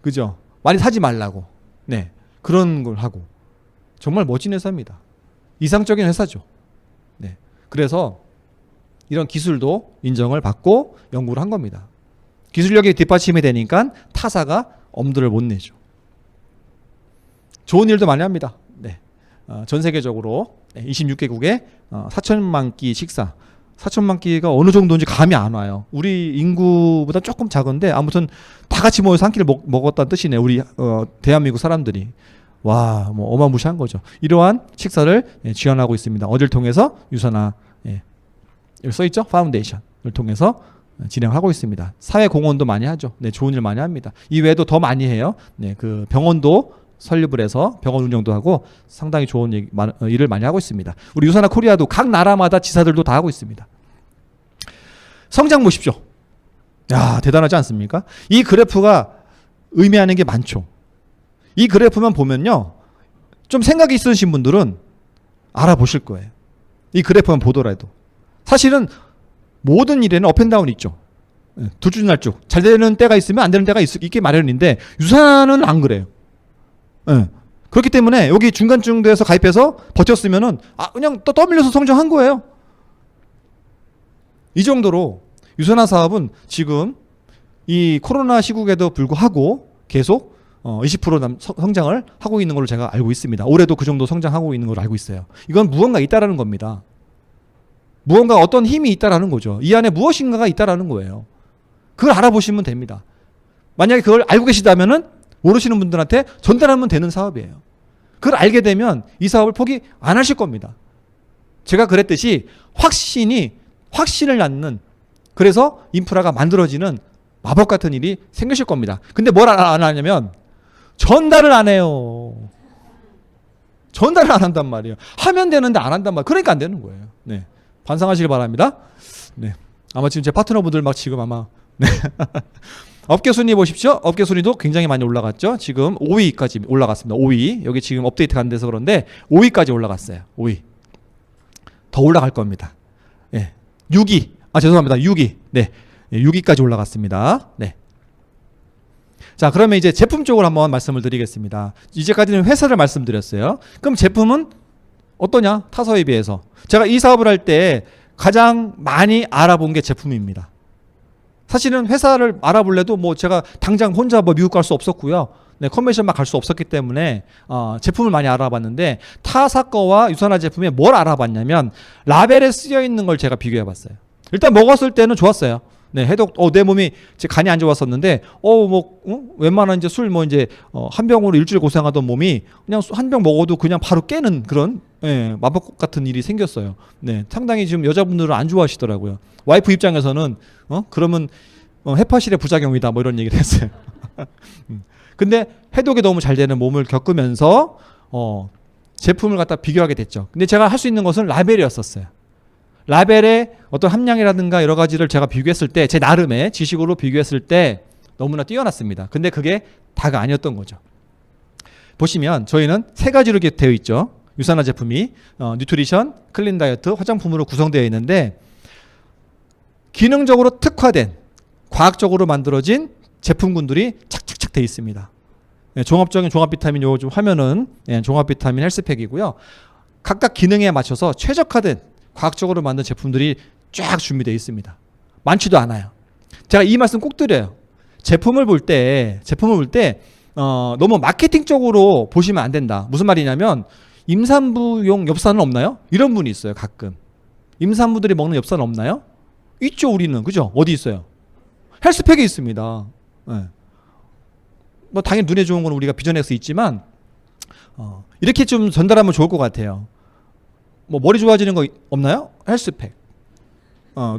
그죠? 많이 사지 말라고. 네, 그런 걸 하고. 정말 멋진 회사입니다. 이상적인 회사죠. 네, 그래서 이런 기술도 인정을 받고 연구를 한 겁니다. 기술력이 뒷받침이 되니까 타사가 엄두를 못 내죠. 좋은 일도 많이 합니다. 네. 전 세계적으로 26개국에 4천만 끼 식사, 4천만 끼가 어느 정도인지 감이 안 와요. 우리 인구보다 조금 작은데 아무튼 다 같이 모여서 한 끼를 먹었다는 뜻이네. 우리 대한민국 사람들이. 와, 뭐 어마무시한 거죠. 이러한 식사를 지원하고 있습니다. 어딜 통해서? 유산화, 여기 써있죠? 파운데이션을 통해서 진행하고 있습니다. 사회 공헌도 많이 하죠. 네, 좋은 일 많이 합니다. 이 외에도 더 많이 해요. 네, 그 병원도 설립을 해서 병원 운영도 하고 상당히 좋은 일을 많이 하고 있습니다. 우리 유산화 코리아도 각 나라마다 지사들도 다 하고 있습니다. 성장 보십시오. 야, 대단하지 않습니까? 이 그래프가 의미하는 게 많죠. 이 그래프만 보면요, 좀 생각이 있으신 분들은 알아보실 거예요. 이 그래프만 보더라도. 사실은 모든 일에는 업앤다운이 있죠. 들쭉날쭉. 잘 되는 때가 있으면 안 되는 때가 있기 마련인데 유산은 안 그래요. 그렇기 때문에 여기 중간쯤 돼서 가입해서 버텼으면은 그냥 또 떠밀려서 성장한 거예요. 이 정도로 유산화 사업은 지금 이 코로나 시국에도 불구하고 계속 20% 성장을 하고 있는 걸로 제가 알고 있습니다. 올해도 그 정도 성장하고 있는 걸로 알고 있어요. 이건 무언가 있다라는 겁니다. 무언가 어떤 힘이 있다라는 거죠. 이 안에 무엇인가가 있다라는 거예요. 그걸 알아보시면 됩니다. 만약에 그걸 알고 계시다면은 모르시는 분들한테 전달하면 되는 사업이에요. 그걸 알게 되면 이 사업을 포기 안 하실 겁니다. 제가 그랬듯이 확신을 낳는, 그래서 인프라가 만들어지는 마법 같은 일이 생기실 겁니다. 근데 뭘 안 하냐면 전달을 안 해요. 전달을 안 한단 말이에요. 하면 되는데 안 한단 말이에요. 그러니까 안 되는 거예요. 네, 반성하시길 바랍니다. 네, 아마 지금 제 파트너분들 막 지금 아마 네. 업계 순위 보십시오. 업계 순위도 굉장히 많이 올라갔죠. 지금 5위까지 올라갔습니다. 5위. 여기 지금 업데이트가 안 돼서 그런데 5위까지 올라갔어요. 5위. 더 올라갈 겁니다. 네. 6위. 죄송합니다. 6위. 네. 6위까지 올라갔습니다. 네. 자, 그러면 이제 제품 쪽으로 한번 말씀을 드리겠습니다. 이제까지는 회사를 말씀드렸어요. 그럼 제품은 어떠냐? 타사에 비해서. 제가 이 사업을 할 때 가장 많이 알아본 게 제품입니다. 사실은 회사를 알아볼래도 뭐 제가 당장 혼자 뭐 미국 갈 수 없었고요. 네, 컨벤션만 갈 수 없었기 때문에 제품을 많이 알아봤는데, 타사 거와 유산화 제품에 뭘 알아봤냐면 라벨에 쓰여 있는 걸 제가 비교해 봤어요. 일단 먹었을 때는 좋았어요. 네, 해독, 내 몸이 제 간이 안 좋았었는데, 웬만한 이제 술 한 병으로 일주일 고생하던 몸이 그냥 한 병 먹어도 그냥 바로 깨는 그런, 마법 같은 일이 생겼어요. 네, 상당히 지금 여자분들은 안 좋아하시더라고요. 와이프 입장에서는, 그러면, 해파실의 부작용이다, 뭐 이런 얘기를 했어요. 근데 해독이 너무 잘 되는 몸을 겪으면서, 제품을 갖다 비교하게 됐죠. 근데 제가 할 수 있는 것은 라벨이었었어요. 라벨의 어떤 함량이라든가 여러 가지를 제가 비교했을 때, 제 나름의 지식으로 비교했을 때 너무나 뛰어났습니다. 근데 그게 다가 아니었던 거죠. 보시면 저희는 세 가지로 이렇게 되어 있죠. 유산화 제품이 뉴트리션, 클린 다이어트, 화장품으로 구성되어 있는데, 기능적으로 특화된 과학적으로 만들어진 제품군들이 착착착 되어 있습니다. 예, 종합적인 종합 비타민 요 좀 화면은 예, 종합 비타민 헬스팩이고요. 각각 기능에 맞춰서 최적화된 과학적으로 만든 제품들이 쫙 준비되어 있습니다. 많지도 않아요. 제가 이 말씀 꼭 드려요. 제품을 볼 때 너무 마케팅적으로 보시면 안 된다. 무슨 말이냐면 임산부용 엽산은 없나요? 이런 분이 있어요. 가끔. 임산부들이 먹는 엽산은 없나요? 있죠. 우리는. 그죠? 어디 있어요? 헬스팩에 있습니다. 네. 뭐 당연히 눈에 좋은 건 우리가 비전에서 있지만 이렇게 좀 전달하면 좋을 것 같아요. 뭐 머리 좋아지는 거 없나요? 헬스팩.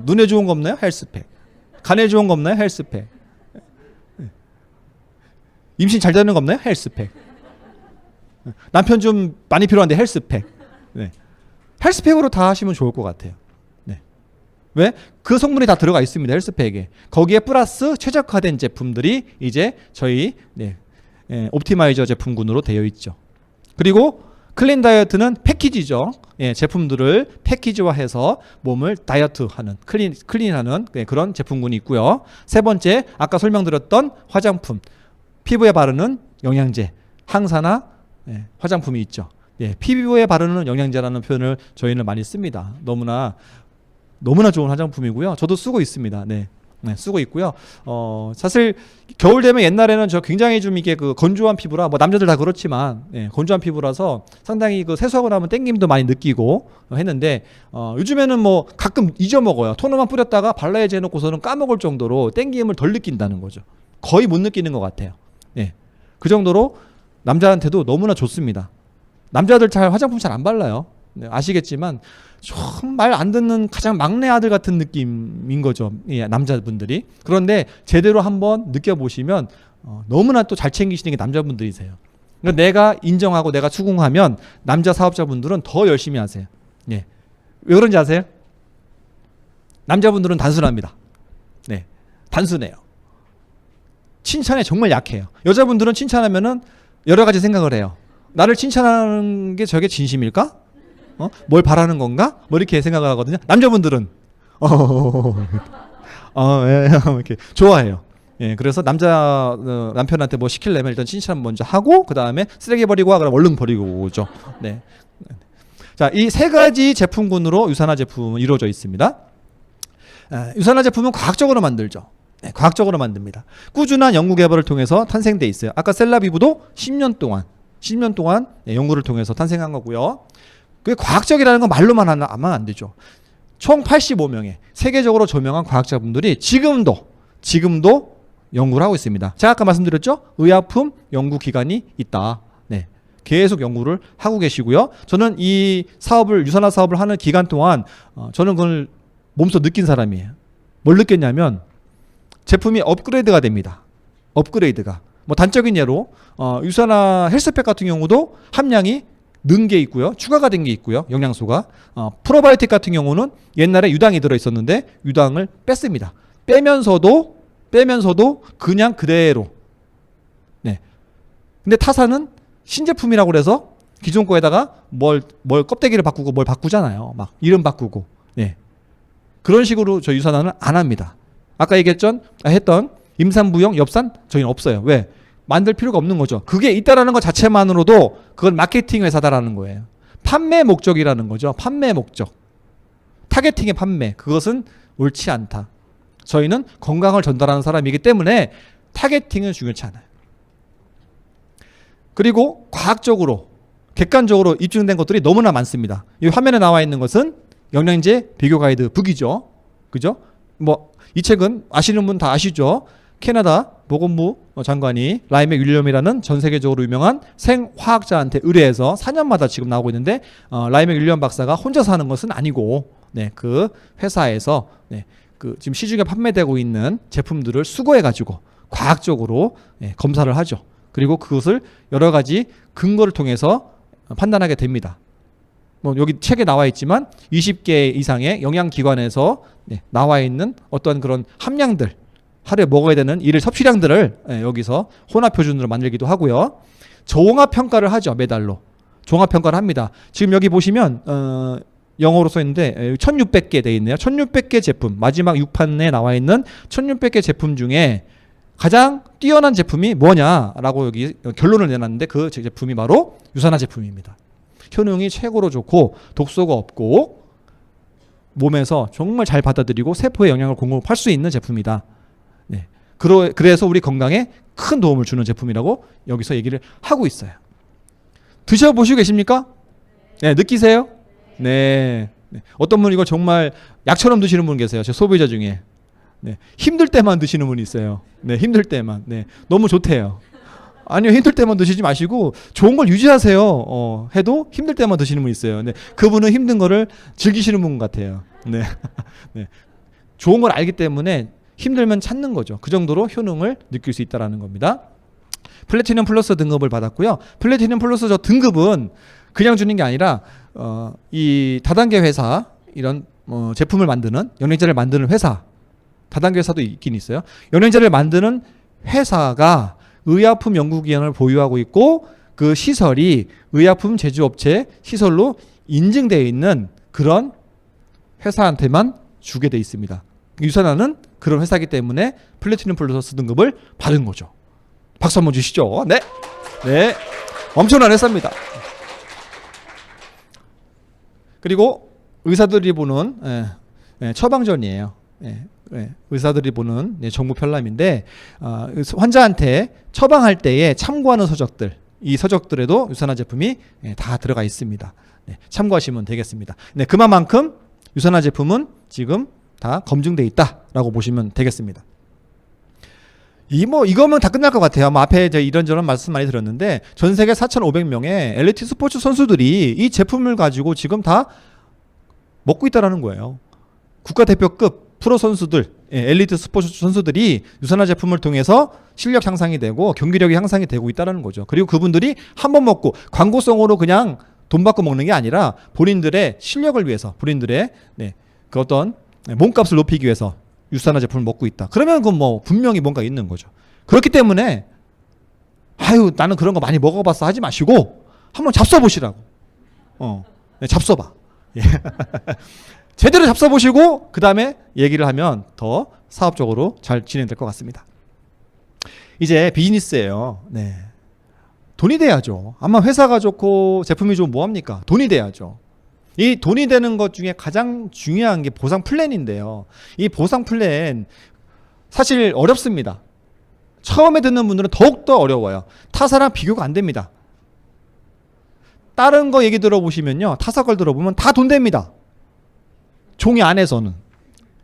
눈에 좋은 거 없나요? 헬스팩. 간에 좋은 거 없나요? 헬스팩. 임신 잘 되는 거 없나요? 헬스팩. 남편 좀 많이 필요한데 헬스팩. 네. 헬스팩으로 다 하시면 좋을 것 같아요. 네. 왜? 그 성분이 다 들어가 있습니다. 헬스팩에. 거기에 플러스 최적화된 제품들이 이제 저희 옵티마이저 제품군으로 되어 있죠. 그리고 클린 다이어트는 패키지죠. 예, 제품들을 패키지화해서 몸을 다이어트하는 클린하는 그런 제품군이 있고요. 세 번째 아까 설명드렸던 화장품, 피부에 바르는 영양제, 항산화 화장품이 있죠. 예, 피부에 바르는 영양제라는 표현을 저희는 많이 씁니다. 너무나 좋은 화장품이고요. 저도 쓰고 있습니다. 네, 쓰고 있고요. 사실 겨울 되면 옛날에는 저 굉장히 좀 이게 그 건조한 피부라 뭐 남자들 다 그렇지만 건조한 피부라서 상당히 그 세수하고 나면 땡김도 많이 느끼고 했는데 요즘에는 뭐 가끔 잊어먹어요. 토너만 뿌렸다가 발라야지 해놓고서는 까먹을 정도로 땡김을 덜 느낀다는 거죠. 거의 못 느끼는 것 같아요. 예, 그 정도로 남자한테도 너무나 좋습니다. 남자들 잘 화장품 잘 안 발라요. 네, 아시겠지만 정말 안 듣는 가장 막내 아들 같은 느낌인 거죠. 예, 남자분들이. 그런데 제대로 한번 느껴보시면 너무나 또 잘 챙기시는 게 남자분들이세요. 그러니까 내가 인정하고 내가 추궁하면 남자 사업자분들은 더 열심히 하세요. 예. 왜 그런지 아세요? 남자분들은 단순합니다. 네, 단순해요. 칭찬에 정말 약해요. 여자분들은 칭찬하면은 여러 가지 생각을 해요. 나를 칭찬하는 게 저게 진심일까? 뭘 바라는 건가? 뭐 이렇게 생각을 하거든요. 남자분들은 이렇게 좋아해요. 예, 그래서 남편한테 뭐 시키려면 일단 칭찬 먼저 하고 그 다음에 쓰레기 버리고 와 그럼 얼른 버리고 오죠. 네. 자, 이 세 가지 제품군으로 유산화 제품은 이루어져 있습니다. 유산화 제품은 과학적으로 만들죠. 네, 과학적으로 만듭니다. 꾸준한 연구 개발을 통해서 탄생돼 있어요. 아까 셀라비부도 10년 동안 연구를 통해서 탄생한 거고요. 그게 과학적이라는 건 말로만 하면 안 되죠. 총 85명의 세계적으로 저명한 과학자분들이 지금도 연구를 하고 있습니다. 제가 아까 말씀드렸죠? 의약품 연구기관이 있다. 네, 계속 연구를 하고 계시고요. 저는 이 사업을 유산화 사업을 하는 기간 동안 저는 그걸 몸소 느낀 사람이에요. 뭘 느꼈냐면 제품이 업그레이드가 됩니다. 업그레이드가. 뭐 단적인 예로 유산화 헬스팩 같은 경우도 함량이 는 게 있고요. 추가가 된 게 있고요. 영양소가. 프로바이오틱 같은 경우는 옛날에 유당이 들어있었는데 유당을 뺐습니다. 빼면서도 그냥 그대로. 네. 근데 타사는 신제품이라고 그래서 기존 거에다가 뭘 껍데기를 바꾸고 뭘 바꾸잖아요. 막 이름 바꾸고. 네. 그런 식으로 저 유산화는 안 합니다. 아까 했던 임산부용 엽산 저희는 없어요. 왜? 만들 필요가 없는 거죠. 그게 있다라는 것 자체만으로도 그건 마케팅 회사다라는 거예요. 판매 목적이라는 거죠. 판매 목적. 타겟팅의 판매. 그것은 옳지 않다. 저희는 건강을 전달하는 사람이기 때문에 타겟팅은 중요치 않아요. 그리고 과학적으로 객관적으로 입증된 것들이 너무나 많습니다. 이 화면에 나와 있는 것은 영양제 비교 가이드 북이죠. 그죠? 뭐 이 책은 아시는 분 다 아시죠? 캐나다 보건부 장관이 라이맥 윌리엄이라는 전 세계적으로 유명한 생화학자한테 의뢰해서 4년마다 지금 나오고 있는데 라이맥 윌리엄 박사가 혼자서 하는 것은 아니고 그 회사에서 그 지금 시중에 판매되고 있는 제품들을 수거해가지고 과학적으로 검사를 하죠. 그리고 그것을 여러 가지 근거를 통해서 판단하게 됩니다. 뭐 여기 책에 나와 있지만 20개 이상의 영양기관에서 나와 있는 어떤 그런 함량들 하루에 먹어야 되는 일일 섭취량들을 여기서 혼합표준으로 만들기도 하고요. 종합평가를 하죠. 매달로. 종합평가를 합니다. 지금 여기 보시면 영어로 써 있는데 1600개 돼 있네요. 1600개 제품. 마지막 6판에 나와 있는 1600개 제품 중에 가장 뛰어난 제품이 뭐냐라고 여기 결론을 내놨는데 그 제품이 바로 유산화 제품입니다. 효능이 최고로 좋고 독소가 없고 몸에서 정말 잘 받아들이고 세포에 영양을 공급할 수 있는 제품이다. 네. 그래서 우리 건강에 큰 도움을 주는 제품이라고 여기서 얘기를 하고 있어요. 드셔보시고 계십니까? 네, 느끼세요? 네. 네. 어떤 분 이거 정말 약처럼 드시는 분 계세요. 제 소비자 중에. 네. 힘들 때만 드시는 분이 있어요. 네, 힘들 때만. 네. 너무 좋대요. 아니요, 힘들 때만 드시지 마시고 좋은 걸 유지하세요. 해도 힘들 때만 드시는 분 있어요. 네. 그분은 힘든 거를 즐기시는 분 같아요. 네. 네. 좋은 걸 알기 때문에 힘들면 찾는 거죠. 그 정도로 효능을 느낄 수 있다는 겁니다. 플래티넘 플러스 등급을 받았고요. 플래티넘 플러스 저 등급은 그냥 주는 게 아니라 이 다단계 회사 이런 제품을 만드는 영양제를 만드는 회사 다단계 회사도 있긴 있어요. 영양제를 만드는 회사가 의약품 연구기관을 보유하고 있고 그 시설이 의약품 제조업체 시설로 인증되어 있는 그런 회사한테만 주게 돼 있습니다. 유산화는 그런 회사이기 때문에 플래티넘 플러스 등급을 받은 거죠. 박수 한번 주시죠. 네. 네. 엄청난 회사입니다. 그리고 의사들이 보는 처방전이에요. 의사들이 보는 정부 편람인데 환자한테 처방할 때에 참고하는 서적들 이 서적들에도 유산화 제품이 다 들어가 있습니다. 참고하시면 되겠습니다. 그만큼 유산화 제품은 지금 다 검증돼 있다라고 보시면 되겠습니다. 이거면 다 끝날 것 같아요. 앞에 이런저런 말씀 많이 들었는데 전 세계 4,500명의 엘리트 스포츠 선수들이 이 제품을 가지고 지금 다 먹고 있다라는 거예요. 국가대표급 프로 선수들, 엘리트 스포츠 선수들이 유산화 제품을 통해서 실력 향상이 되고 경기력이 향상이 되고 있다는 거죠. 그리고 그분들이 한 번 먹고 광고성으로 그냥 돈 받고 먹는 게 아니라 본인들의 실력을 위해서 본인들의 그 어떤 몸값을 높이기 위해서 유산화 제품을 먹고 있다. 그러면 그건 분명히 뭔가 있는 거죠. 그렇기 때문에 나는 그런 거 많이 먹어봤어 하지 마시고 한번 잡숴보시라고. 잡숴봐. 예. 제대로 잡숴보시고 그 다음에 얘기를 하면 더 사업적으로 잘 진행될 것 같습니다. 이제 비즈니스예요. 네. 돈이 돼야죠. 아마 회사가 좋고 제품이 좋으면 뭐합니까? 돈이 돼야죠. 이 돈이 되는 것 중에 가장 중요한 게 보상 플랜인데요. 이 보상 플랜 사실 어렵습니다. 처음에 듣는 분들은 더욱더 어려워요. 타사랑 비교가 안 됩니다. 다른 거 얘기 들어보시면요. 타사 걸 들어보면 다 돈 됩니다. 종이 안에서는.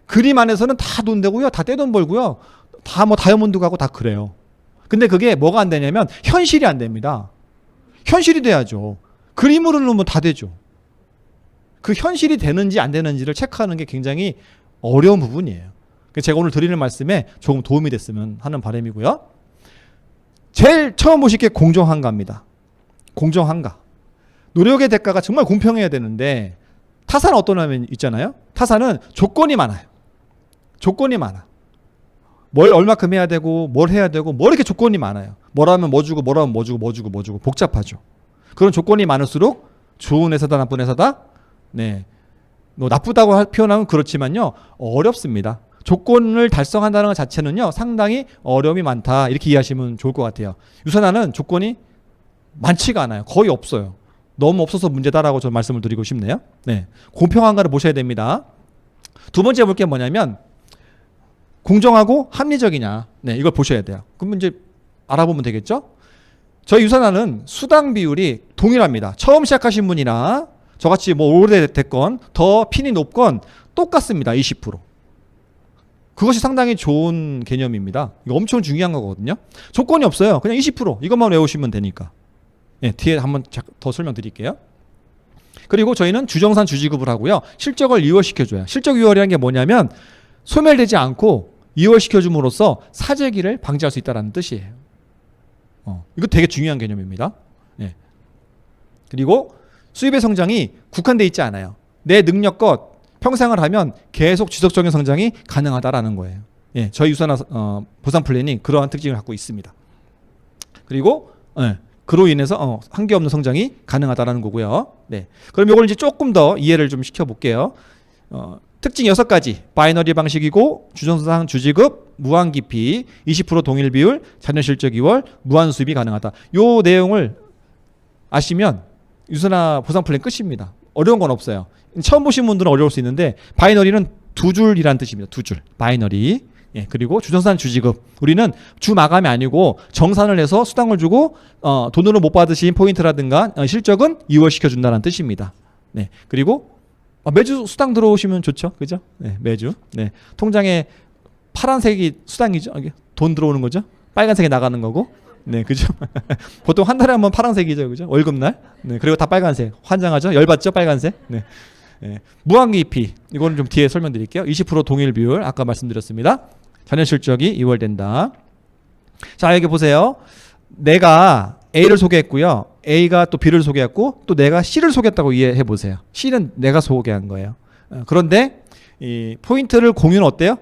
그림 안에서는 다 돈 되고요. 다 떼돈 벌고요. 다 다이아몬드 가고 다 그래요. 근데 그게 뭐가 안 되냐면 현실이 안 됩니다. 현실이 돼야죠. 그림으로는 다 되죠. 그 현실이 되는지 안 되는지를 체크하는 게 굉장히 어려운 부분이에요. 제가 오늘 드리는 말씀에 조금 도움이 됐으면 하는 바람이고요. 제일 처음 보실 게 공정한가입니다. 공정한가. 노력의 대가가 정말 공평해야 되는데 타사는 어떤 하면 있잖아요. 타사는 조건이 많아요. 조건이 많아. 뭘 얼마큼 해야 되고 뭘 해야 되고 뭐 이렇게 조건이 많아요. 뭐라면 뭐 주고 뭐라면 뭐 주고 뭐 주고 뭐 주고 복잡하죠. 그런 조건이 많을수록 좋은 회사다 나쁜 회사다 나쁘다고 표현하면 그렇지만요 어렵습니다. 조건을 달성한다는 것 자체는요 상당히 어려움이 많다 이렇게 이해하시면 좋을 것 같아요. 유산화는 조건이 많지가 않아요. 거의 없어요. 너무 없어서 문제다라고 저는 말씀을 드리고 싶네요. 공평한가를 보셔야 됩니다. 두 번째 볼 게 뭐냐면 공정하고 합리적이냐 이걸 보셔야 돼요. 그러면 이제 알아보면 되겠죠. 저희 유산화는 수당 비율이 동일합니다. 처음 시작하신 분이나 저같이 오래됐건 더 핀이 높건 똑같습니다. 20%. 그것이 상당히 좋은 개념입니다. 이거 엄청 중요한 거거든요. 조건이 없어요. 그냥 20% 이것만 외우시면 되니까. 뒤에 한번 더 설명드릴게요. 그리고 저희는 주정산 주지급을 하고요. 실적을 이월시켜줘요. 실적 이월이라는 게 뭐냐면 소멸되지 않고 이월시켜줌으로써 사재기를 방지할 수 있다는 뜻이에요. 이거 되게 중요한 개념입니다. 그리고 수입의 성장이 국한되어 있지 않아요. 내 능력껏 평생을 하면 계속 지속적인 성장이 가능하다라는 거예요. 저희 유산화 보상 플랜이 그러한 특징을 갖고 있습니다. 그리고 그로 인해서 한계 없는 성장이 가능하다라는 거고요. 그럼 이걸 이제 조금 더 이해를 좀 시켜볼게요. 특징 6가지. 바이너리 방식이고 주정산 주지급 무한 기피, 20% 동일 비율, 자녀 실적 2월, 무한 수입이 가능하다. 요 내용을 아시면 유선화 보상 플랜 끝입니다. 어려운 건 없어요. 처음 보신 분들은 어려울 수 있는데 바이너리는 두 줄이란 뜻입니다. 두 줄. 바이너리. 예, 그리고 주정산 주지급. 우리는 주 마감이 아니고 정산을 해서 수당을 주고 돈으로 못 받으신 포인트라든가 실적은 2월 시켜준다는 뜻입니다. 네, 그리고 매주 수당 들어오시면 좋죠, 그죠? 네, 매주. 네, 통장에 파란색이 수당이죠. 돈 들어오는 거죠. 빨간색이 나가는 거고. 네, 그죠? 보통 한 달에 한 번 파란색이죠, 그죠? 월급날. 네, 그리고 다 빨간색. 환장하죠? 열받죠, 빨간색. 네. 네. 무한기피 이거는 좀 뒤에 설명드릴게요. 20% 동일 비율 아까 말씀드렸습니다. 자녀 실적이 2월 된다. 자, 여기 보세요. 내가 A를 소개했고요. A가 또 B를 소개했고 또 내가 C를 소개했다고 이해해 보세요. C는 내가 소개한 거예요. 그런데 이 포인트를 공유는 어때요?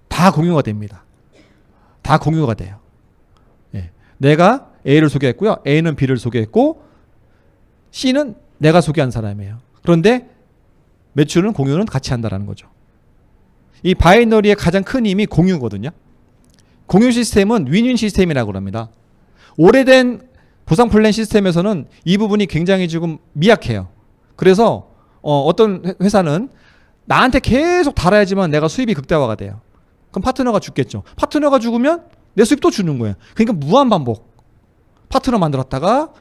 다 공유가 됩니다. 다 공유가 돼요. 네. 내가 A를 소개했고요. A는 B를 소개했고 C는 내가 소개한 사람이에요. 그런데 매출은 공유는 같이 한다라는 거죠. 이 바이너리의 가장 큰 힘이 공유거든요. 공유 시스템은 윈윈 시스템이라고 합니다. 오래된 보상 플랜 시스템에서는 이 부분이 굉장히 지금 미약해요. 그래서 어떤 회사는 나한테 계속 달아야지만 내가 수입이 극대화가 돼요. 그럼 파트너가 죽겠죠. 파트너가 죽으면 내 수입도 주는 거예요. 그러니까 무한 반복. 파트너 만들었다가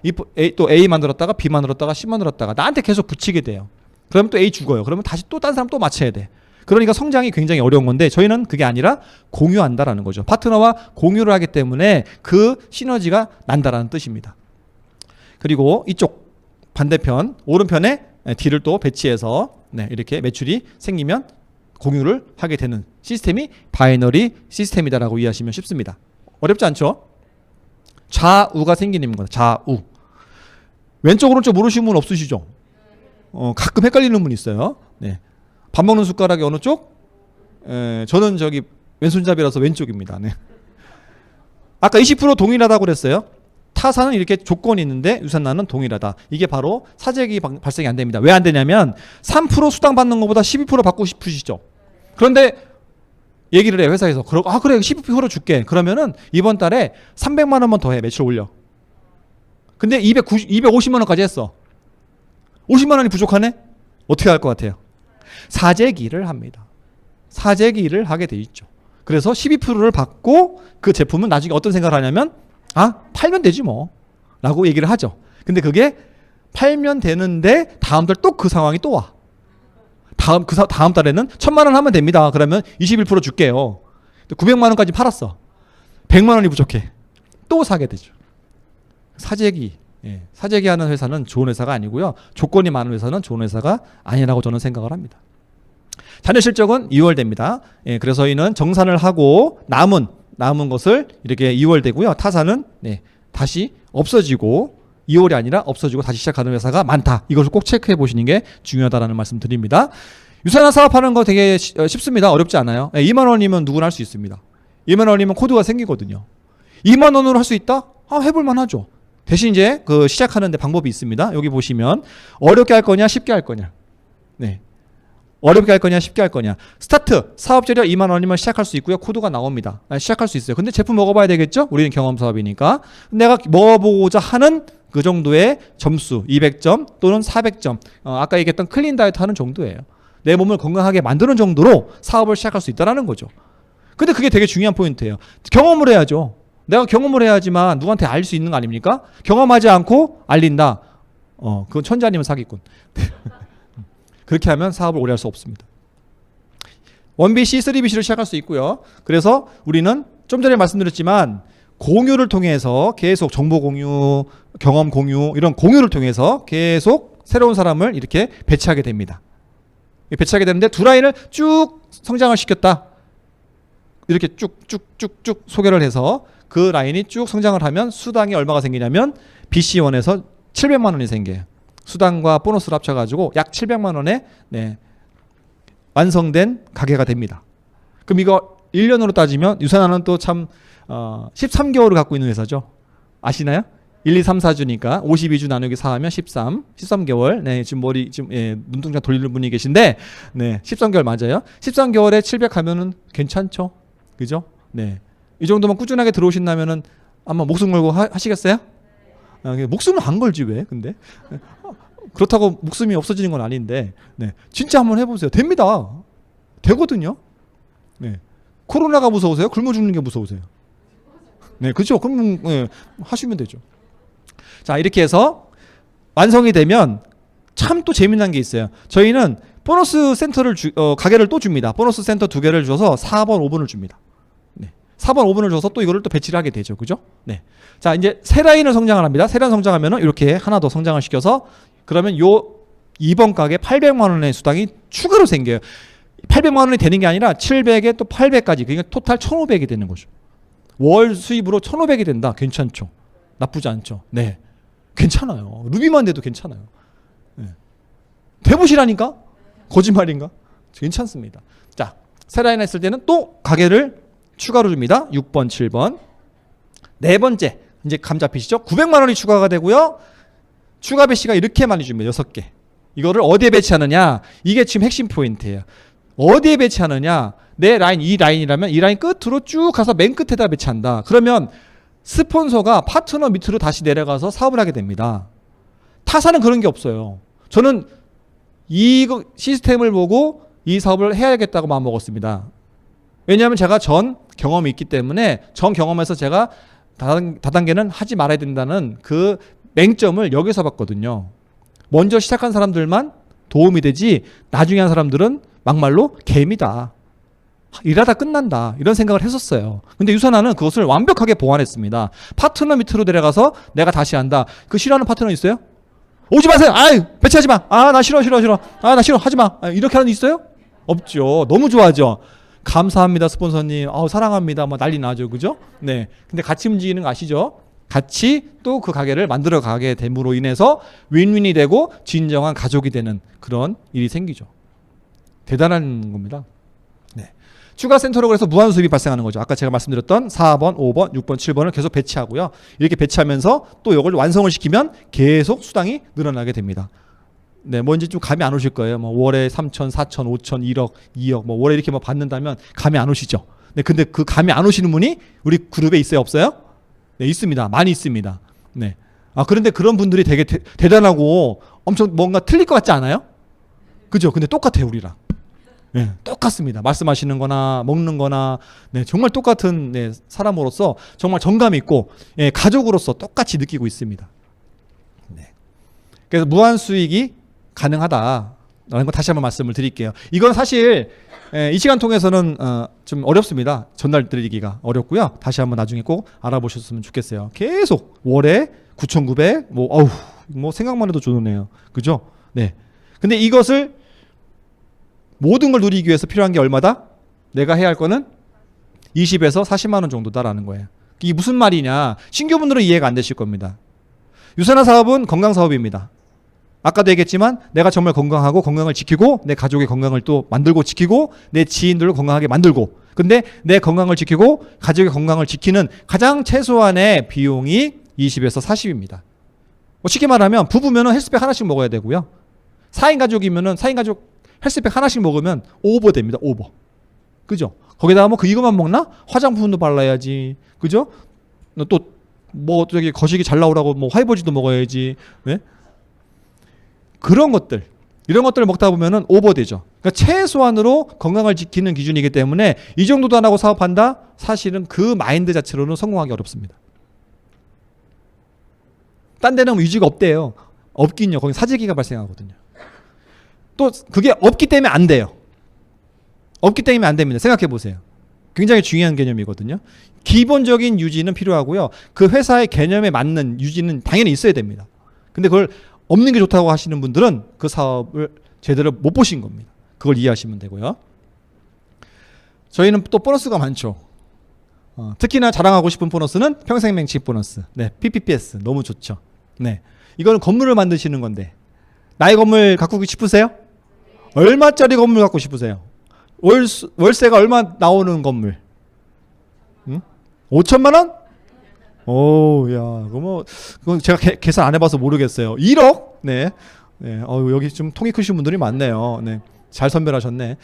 또 A 만들었다가 B 만들었다가 C 만들었다가 나한테 계속 붙이게 돼요. 그러면 또 A 죽어요. 그러면 다시 또 딴 사람 또 맞춰야 돼. 그러니까 성장이 굉장히 어려운 건데 저희는 그게 아니라 공유한다라는 거죠. 파트너와 공유를 하기 때문에 그 시너지가 난다라는 뜻입니다. 그리고 이쪽 반대편 오른편에 D를 또 배치해서 이렇게 매출이 생기면 공유를 하게 되는 시스템이 바이너리 시스템이다라고 이해하시면 쉽습니다. 어렵지 않죠? 좌우가 생기는 겁니다. 좌우. 왼쪽 오른쪽 모르시는 분 없으시죠? 가끔 헷갈리는 분 있어요. 네. 밥 먹는 숟가락이 어느 쪽? 저는 저기 왼손잡이라서 왼쪽입니다. 네. 아까 20% 동일하다고 그랬어요. 타사는 이렇게 조건이 있는데 유산나는 동일하다. 이게 바로 사재기 발생이 안 됩니다. 왜 안 되냐면 3% 수당 받는 것보다 12% 받고 싶으시죠. 그런데 얘기를 해 회사에서 그래 12% 줄게. 그러면은 이번 달에 300만 원만 더 해. 매출 올려. 근데 250만 원까지 했어. 50만 원이 부족하네? 어떻게 할 것 같아요? 사재기를 합니다. 사재기를 하게 돼 있죠. 그래서 12%를 받고 그 제품은 나중에 어떤 생각을 하냐면 팔면 되지 뭐 라고 얘기를 하죠. 근데 그게 팔면 되는데 다음 달 또 그 상황이 또 와. 다음 달에는 1000만 원 하면 됩니다. 그러면 21% 줄게요. 900만 원까지 팔았어. 100만 원이 부족해. 또 사게 되죠. 사재기. 사재기 하는 회사는 좋은 회사가 아니고요. 조건이 많은 회사는 좋은 회사가 아니라고 저는 생각을 합니다. 자녀 실적은 2월 됩니다. 그래서 이는 정산을 하고 남은 것을 이렇게 2월 되고요. 타사는 다시 없어지고 2월이 아니라 없어지고 다시 시작하는 회사가 많다. 이것을 꼭 체크해 보시는 게 중요하다라는 말씀 드립니다. 유산화 사업하는 거 되게 쉽습니다. 어렵지 않아요. 2만 원이면 누구나 할 수 있습니다. 2만 원이면 코드가 생기거든요. 2만 원으로 할 수 있다? 해볼 만하죠. 대신 이제 그 시작하는데 방법이 있습니다. 여기 보시면 어렵게 할 거냐 쉽게 할 거냐. 네. 어렵게 할 거냐 쉽게 할 거냐. 스타트 사업재료 2만 원이면 시작할 수 있고요. 코드가 나옵니다. 시작할 수 있어요. 근데 제품 먹어봐야 되겠죠? 우리는 경험 사업이니까. 내가 먹어보고자 하는 그 정도의 점수 200점 또는 400점 아까 얘기했던 클린 다이어트 하는 정도예요. 내 몸을 건강하게 만드는 정도로 사업을 시작할 수 있다는 거죠. 근데 그게 되게 중요한 포인트예요. 경험을 해야죠. 내가 경험을 해야지만 누구한테 알 수 있는 거 아닙니까? 경험하지 않고 알린다. 그건 천재 아니면 사기꾼. 그렇게 하면 사업을 오래 할 수 없습니다. 1BC, 3BC를 시작할 수 있고요. 그래서 우리는 좀 전에 말씀드렸지만 공유를 통해서 계속 정보 공유, 경험 공유 이런 공유를 통해서 계속 새로운 사람을 이렇게 배치하게 됩니다. 배치하게 되는데 두 라인을 쭉 성장을 시켰다. 이렇게 쭉쭉쭉쭉 소개를 해서 그 라인이 쭉 성장을 하면 수당이 얼마가 생기냐면 BC1에서 700만 원이 생겨요. 수당과 보너스를 합쳐가지고 약 700만 원에 완성된 가게가 됩니다. 그럼 이거 1년으로 따지면 유산화는 또 참 13개월을 갖고 있는 회사죠. 아시나요? 1, 2, 3, 4주니까 52주 나누기 4하면 13개월. 네, 지금 머리 눈동자 돌리는 분이 계신데, 네, 13개월 맞아요. 13개월에 700 하면은 괜찮죠, 그죠? 네, 이 정도만 꾸준하게 들어오신다면은 아마 목숨 걸고 하시겠어요? 목숨은 안 걸지 왜? 근데 그렇다고 목숨이 없어지는 건 아닌데, 네, 진짜 한번 해보세요. 됩니다. 되거든요. 네, 코로나가 무서우세요? 굶어 죽는 게 무서우세요? 네, 그렇죠. 그럼 하시면 되죠. 자, 이렇게 해서 완성이 되면 참 또 재미난 게 있어요. 저희는 보너스 센터를 가게를 또 줍니다. 보너스 센터 2개를 줘서 4번, 5번을 줍니다. 네. 4번, 5번을 줘서 또 이거를 또 배치를 하게 되죠. 그죠? 네. 자, 이제 새 라인을 성장을 합니다. 새 라인 성장하면은 이렇게 하나 더 성장을 시켜서 그러면 요 2번 가게 800만 원의 수당이 추가로 생겨요. 800만 원이 되는 게 아니라 700에 또 800까지. 그러니까 토탈 1,500이 되는 거죠. 월 수입으로 1,500이 된다. 괜찮죠? 나쁘지 않죠? 네. 괜찮아요. 루비만 돼도 괜찮아요. 네. 돼보시라니까? 거짓말인가? 괜찮습니다. 자, 새 라인 했을 때는 또 가게를 추가로 줍니다. 6번, 7번. 네 번째, 이제 감 잡히시죠? 900만 원이 추가가 되고요. 추가 배치가 이렇게 많이 줍니다. 6개. 이거를 어디에 배치하느냐? 이게 지금 핵심 포인트예요. 어디에 배치하느냐? 내 라인, 이 라인이라면 이 라인 끝으로 쭉 가서 맨 끝에다 배치한다. 그러면 스폰서가 파트너 밑으로 다시 내려가서 사업을 하게 됩니다. 타사는 그런 게 없어요. 저는 이 시스템을 보고 이 사업을 해야겠다고 마음먹었습니다. 왜냐하면 제가 전 경험이 있기 때문에 전 경험에서 제가 다단계는 하지 말아야 된다는 그 맹점을 여기서 봤거든요. 먼저 시작한 사람들만 도움이 되지 나중에 한 사람들은 막말로 개미다. 일하다 끝난다. 이런 생각을 했었어요. 근데 유선화는 그것을 완벽하게 보완했습니다. 파트너 밑으로 내려가서 내가 다시 한다. 그 싫어하는 파트너 있어요? 오지 마세요. 아이, 배치하지 마. 아, 나 싫어. 아, 나 싫어. 하지 마. 이렇게 하는 데 있어요? 없죠. 너무 좋아하죠. 감사합니다, 스폰서님. 사랑합니다. 뭐 난리 나죠. 그죠? 네. 근데 같이 움직이는 거 아시죠? 같이 또 그 가게를 만들어 가게 됨으로 인해서 윈윈이 되고 진정한 가족이 되는 그런 일이 생기죠. 대단한 겁니다. 네. 추가 센터로 그래서 무한 수입이 발생하는 거죠. 아까 제가 말씀드렸던 4번, 5번, 6번, 7번을 계속 배치하고요. 이렇게 배치하면서 또 이걸 완성을 시키면 계속 수당이 늘어나게 됩니다. 네, 뭔지 좀 감이 안 오실 거예요. 뭐 월에 3천, 4천, 5천, 1억, 2억, 뭐 월에 이렇게 뭐 받는다면 감이 안 오시죠. 네, 근데 그 감이 안 오시는 분이 우리 그룹에 있어요, 없어요? 네, 있습니다. 많이 있습니다. 네. 그런데 그런 분들이 되게 대단하고 엄청 뭔가 틀릴 것 같지 않아요? 그죠? 근데 똑같아요, 우리랑. 네, 똑같습니다. 말씀하시는 거나 먹는 거나, 네, 정말 똑같은, 네, 사람으로서 정말 정감 있고, 예, 가족으로서 똑같이 느끼고 있습니다. 네. 그래서 무한 수익이 가능하다라는 거 다시 한번 말씀을 드릴게요. 이건 사실, 이 시간 통해서는 좀 어렵습니다. 전달드리기가 어렵고요. 다시 한번 나중에 꼭 알아보셨으면 좋겠어요. 계속 월에 9,900, 뭐 생각만 해도 좋네요. 그죠? 네. 근데 이것을 모든 걸 누리기 위해서 필요한 게 얼마다? 내가 해야 할 거는 20에서 40만 원 정도다라는 거예요. 이게 무슨 말이냐? 신규분들은 이해가 안 되실 겁니다. 유선화 사업은 건강 사업입니다. 아까도 얘기했지만 내가 정말 건강하고 건강을 지키고 내 가족의 건강을 또 만들고 지키고 내 지인들을 건강하게 만들고, 근데 내 건강을 지키고 가족의 건강을 지키는 가장 최소한의 비용이 20에서 40입니다. 쉽게 말하면 부부면은 헬스백 하나씩 먹어야 되고요. 4인 가족이면은 4인 가족 헬스백 하나씩 먹으면 오버 됩니다. 오버. 그죠? 거기다가 뭐 이것만 먹나? 화장품도 발라야지. 그죠? 또 뭐 저기 거시기 잘 나오라고 뭐 화이버지도 먹어야지. 네? 그런 것들, 이런 것들을 먹다 보면은 오버되죠. 그러니까 최소한으로 건강을 지키는 기준이기 때문에 이 정도도 안 하고 사업한다? 사실은 그 마인드 자체로는 성공하기 어렵습니다. 딴 데는 유지가 없대요. 없긴요. 거기 사재기가 발생하거든요. 또 그게 없기 때문에 안 돼요. 없기 때문에 안 됩니다. 생각해 보세요. 굉장히 중요한 개념이거든요. 기본적인 유지는 필요하고요. 그 회사의 개념에 맞는 유지는 당연히 있어야 됩니다. 근데 그걸 없는 게 좋다고 하시는 분들은 그 사업을 제대로 못 보신 겁니다. 그걸 이해하시면 되고요. 저희는 또 보너스가 많죠. 특히나 자랑하고 싶은 보너스는 평생맹칙 보너스. 네, PPPS 너무 좋죠. 네, 이거는 건물을 만드시는 건데 나의 건물 갖고 싶으세요? 얼마짜리 건물 갖고 싶으세요? 월세가 얼마 나오는 건물? 5천만 원? 오, 야, 그건 제가 계산 안 해봐서 모르겠어요. 1억? 네. 네. 여기 좀 통이 크신 분들이 많네요. 네. 잘 선별하셨네.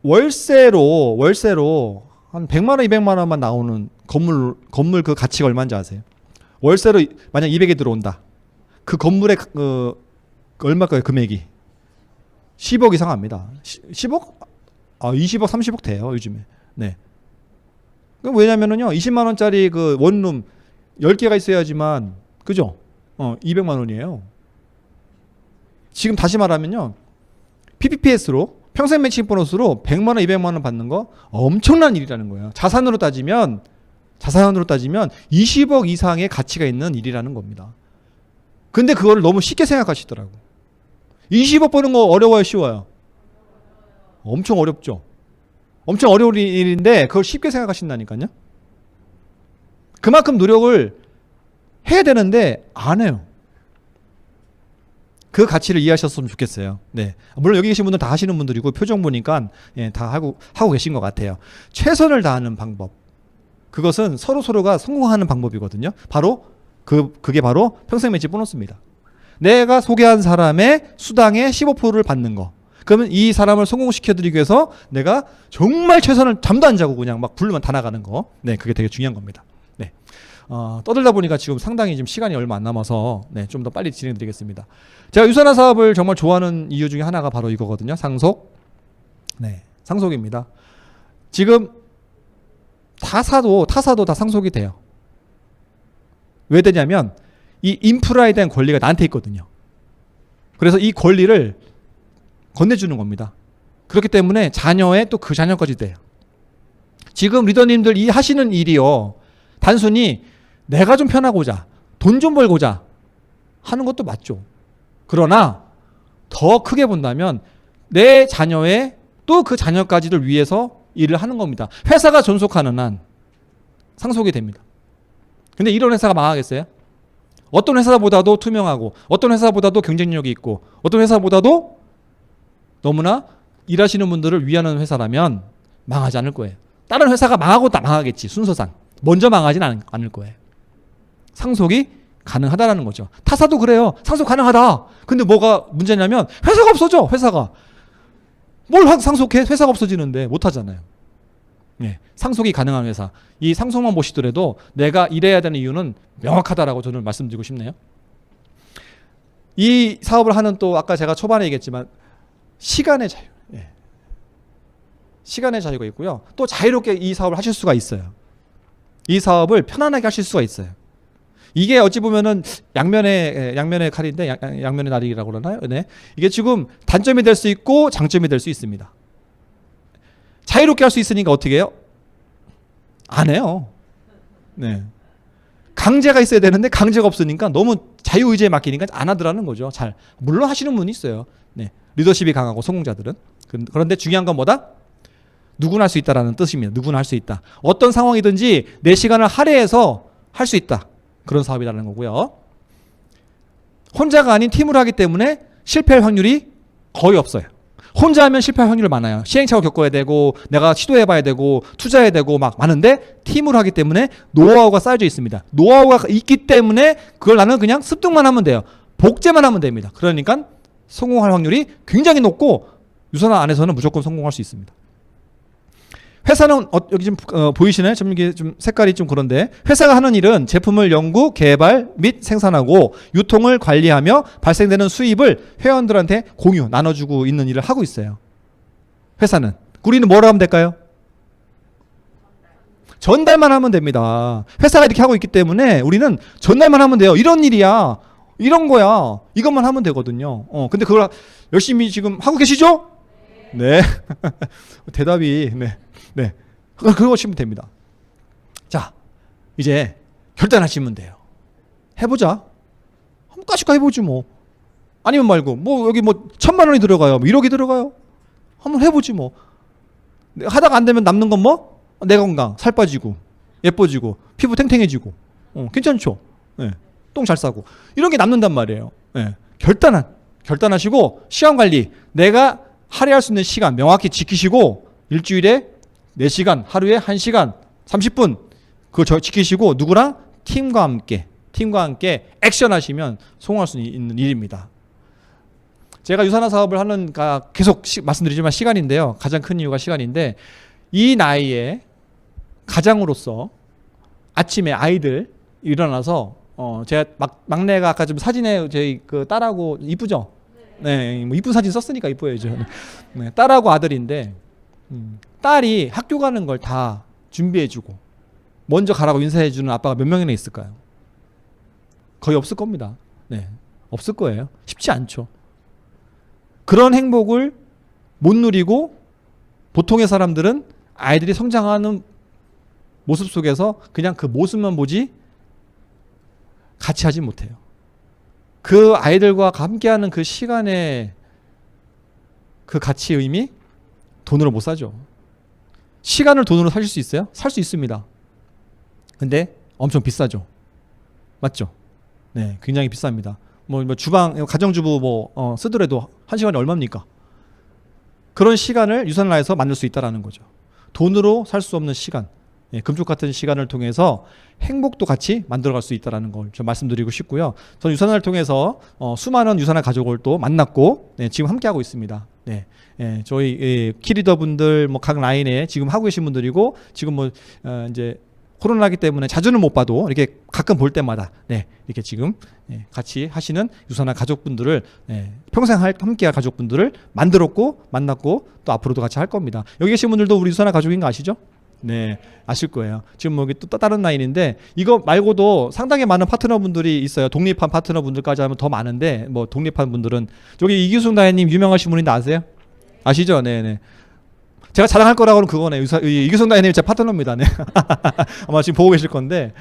월세로 한 100만 원, 200만 원만 나오는 건물 그 가치가 얼마인지 아세요? 월세로 만약 200이 들어온다. 그 건물의 얼마일까요? 금액이 10억 이상 합니다. 10억? 20억, 30억 돼요, 요즘에. 네. 왜냐면은요, 20만 원짜리 그 원룸 10개가 있어야지만, 그죠? 200만 원이에요. 지금 다시 말하면요, PPPS로 평생 매칭 보너스로 100만 원, 200만 원 받는 거 엄청난 일이라는 거예요. 자산으로 따지면 20억 이상의 가치가 있는 일이라는 겁니다. 근데 그거를 너무 쉽게 생각하시더라고. 20억 버는 거 어려워요, 쉬워요? 엄청 어렵죠. 엄청 어려운 일인데 그걸 쉽게 생각하신다니까요. 그만큼 노력을 해야 되는데 안 해요. 그 가치를 이해하셨으면 좋겠어요. 네. 물론 여기 계신 분들 다 하시는 분들이고 표정 보니까 다 하고 계신 것 같아요. 최선을 다하는 방법. 그것은 서로가 성공하는 방법이거든요. 바로 그게 바로 평생 매치 보너스입니다. 내가 소개한 사람의 수당의 15%를 받는 거. 그러면 이 사람을 성공시켜드리기 위해서 내가 정말 최선을 잠도 안 자고 그냥 막 불르면 다 나가는 거. 네, 그게 되게 중요한 겁니다. 네. 떠들다 보니까 지금 상당히 지금 시간이 얼마 안 남아서 네, 좀 더 빨리 진행드리겠습니다. 제가 유산화 사업을 정말 좋아하는 이유 중에 하나가 바로 이거거든요. 상속. 네, 상속입니다. 지금 타사도 다 상속이 돼요. 왜 되냐면 이 인프라에 대한 권리가 나한테 있거든요. 그래서 이 권리를 건네주는 겁니다. 그렇기 때문에 자녀의 또 그 자녀까지 돼요. 지금 리더님들 이 하시는 일이요. 단순히 내가 좀 편하고자, 돈 좀 벌고자 하는 것도 맞죠. 그러나 더 크게 본다면 내 자녀의 또 그 자녀까지를 위해서 일을 하는 겁니다. 회사가 존속하는 한 상속이 됩니다. 근데 이런 회사가 망하겠어요? 어떤 회사보다도 투명하고 어떤 회사보다도 경쟁력이 있고 어떤 회사보다도 너무나 일하시는 분들을 위하는 회사라면 망하지 않을 거예요. 다른 회사가 망하고 다 망하겠지. 순서상. 먼저 망하지는 않을 거예요. 상속이 가능하다라는 거죠. 타사도 그래요. 상속 가능하다. 근데 뭐가 문제냐면 회사가 없어져. 회사가. 뭘 상속해? 회사가 없어지는데 못하잖아요. 네, 상속이 가능한 회사. 이 상속만 보시더라도 내가 일해야 되는 이유는 명확하다라고 저는 말씀드리고 싶네요. 이 사업을 하는 또 아까 제가 초반에 얘기했지만 시간의 자유. 네. 시간의 자유가 있고요. 또 자유롭게 이 사업을 하실 수가 있어요. 이 사업을 편안하게 하실 수가 있어요. 이게 어찌 보면은 양면의 칼인데 양면의 날이라고 그러나요? 네. 이게 지금 단점이 될 수 있고 장점이 될 수 있습니다. 자유롭게 할 수 있으니까 어떻게 해요? 안 해요. 네. 강제가 있어야 되는데 강제가 없으니까 너무 자유의지에 맡기니까 안 하더라는 거죠. 잘. 물론 하시는 분이 있어요. 네. 리더십이 강하고 성공자들은. 그런데 중요한 건 뭐다? 누구나 할 수 있다라는 뜻입니다. 누구나 할 수 있다. 어떤 상황이든지 내 시간을 할애해서 할 수 있다. 그런 사업이라는 거고요. 혼자가 아닌 팀으로 하기 때문에 실패할 확률이 거의 없어요. 혼자 하면 실패할 확률이 많아요. 시행착오 겪어야 되고 내가 시도해봐야 되고 투자해야 되고 막 많은데 팀으로 하기 때문에 노하우가 쌓여져 있습니다. 노하우가 있기 때문에 그걸 나는 그냥 습득만 하면 돼요. 복제만 하면 됩니다. 그러니까 성공할 확률이 굉장히 높고 유산화 안에서는 무조건 성공할 수 있습니다. 회사는 여기 지금 보이시나요? 이게 좀 색깔이 좀 그런데 회사가 하는 일은 제품을 연구, 개발 및 생산하고 유통을 관리하며 발생되는 수입을 회원들한테 공유, 나눠주고 있는 일을 하고 있어요. 회사는. 우리는 뭐라 하면 될까요? 전달만 하면 됩니다. 회사가 이렇게 하고 있기 때문에 우리는 전달만 하면 돼요. 이런 일이야. 이런 거야. 이것만 하면 되거든요. 근데 그걸 열심히 지금 하고 계시죠? 네. 대답이 네. 그거 하시면 됩니다. 자, 이제 결단하시면 돼요. 해보자. 한번 까짓거 해보지 뭐. 아니면 말고 뭐 여기 뭐 1,000만 원이 들어가요. 뭐 1억이 들어가요. 한번 해보지 뭐. 하다가 안 되면 남는 건 뭐? 내 건강, 살 빠지고 예뻐지고 피부 탱탱해지고 괜찮죠? 네. 똥 잘 싸고 이런 게 남는단 말이에요. 네. 결단하시고 시간 관리 내가 할애할 수 있는 시간 명확히 지키시고 일주일에 4시간, 하루에 1시간, 30분 그거 지키시고 누구랑? 팀과 함께 액션하시면 성공할 수 있는 일입니다. 제가 유산화 사업을 하는 계속 말씀드리지만 시간인데요. 가장 큰 이유가 시간인데 이 나이에 가장으로서 아침에 아이들 일어나서 제가 막내가 아까 좀 사진에 저희 그 딸하고 이쁘죠? 네, 뭐 이쁜 사진 썼으니까 이뻐야죠. 네, 딸하고 아들인데 딸이 학교 가는 걸 다 준비해주고 먼저 가라고 인사해주는 아빠가 몇 명이나 있을까요? 거의 없을 겁니다. 네, 없을 거예요. 쉽지 않죠. 그런 행복을 못 누리고 보통의 사람들은 아이들이 성장하는 모습 속에서 그냥 그 모습만 보지 같이 하지 못해요. 그 아이들과 함께하는 그 시간의 그 가치 의미 돈으로 못 사죠. 시간을 돈으로 사실 수 있어요? 살 수 있습니다. 근데 엄청 비싸죠. 맞죠? 네, 굉장히 비쌉니다. 뭐 주방 가정주부 쓰더라도 한 시간이 얼마입니까? 그런 시간을 유산화해서 만들 수 있다라는 거죠. 돈으로 살 수 없는 시간, 금쪽 같은 시간을 통해서 행복도 같이 만들어갈 수 있다라는 걸 좀 말씀드리고 싶고요. 저는 유산화를 통해서 수많은 유산화 가족을 또 만났고 지금 함께하고 있습니다. 저희 키리더분들 각 라인에 지금 하고 계신 분들이고 지금 이제 코로나기 때문에 자주는 못 봐도 이렇게 가끔 볼 때마다 이렇게 지금 같이 하시는 유산화 가족분들을 평생 함께할 가족분들을 만들었고 만났고 또 앞으로도 같이 할 겁니다. 여기 계신 분들도 우리 유산화 가족인 거 아시죠? 네, 아실 거예요. 지금 여기 또 다른 라인인데 이거 말고도 상당히 많은 파트너분들이 있어요. 독립한 파트너분들까지 하면 더 많은데 독립한 분들은 저기 이규승 다혜님 유명하신 분인데 아세요? 아시죠? 네네. 제가 자랑할 거라고는 그거네. 이규성 다혜님이 제 파트너입니다. 네. 아마 지금 보고 계실 건데,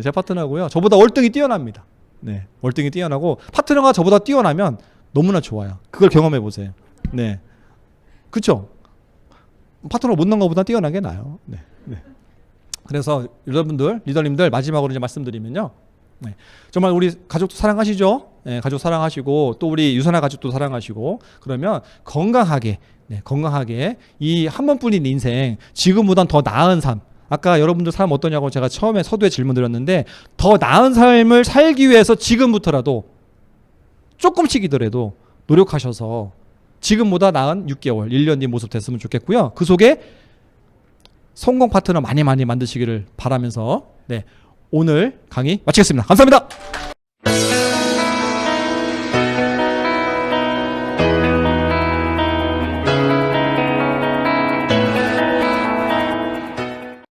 제 파트너고요. 저보다 월등히 뛰어납니다. 네, 월등히 뛰어나고 파트너가 저보다 뛰어나면 너무나 좋아요. 그걸 경험해 보세요. 네, 그렇죠. 파트너 못난 것보다 뛰어난 게 나아요. 네. 그래서 여러분들, 리더님들 마지막으로 이제 말씀드리면요. 정말 우리 가족도 사랑하시죠? 가족 사랑하시고 또 우리 유산화 가족도 사랑하시고 그러면 건강하게 이 한 번뿐인 인생 지금보단 더 나은 삶 아까 여러분들 삶 어떠냐고 제가 처음에 서두에 질문 드렸는데 더 나은 삶을 살기 위해서 지금부터라도 조금씩이더라도 노력하셔서 지금보다 나은 6개월, 1년 뒤 모습 됐으면 좋겠고요. 그 속에 성공 파트너 많이 만드시기를 바라면서 오늘 강의 마치겠습니다. 감사합니다.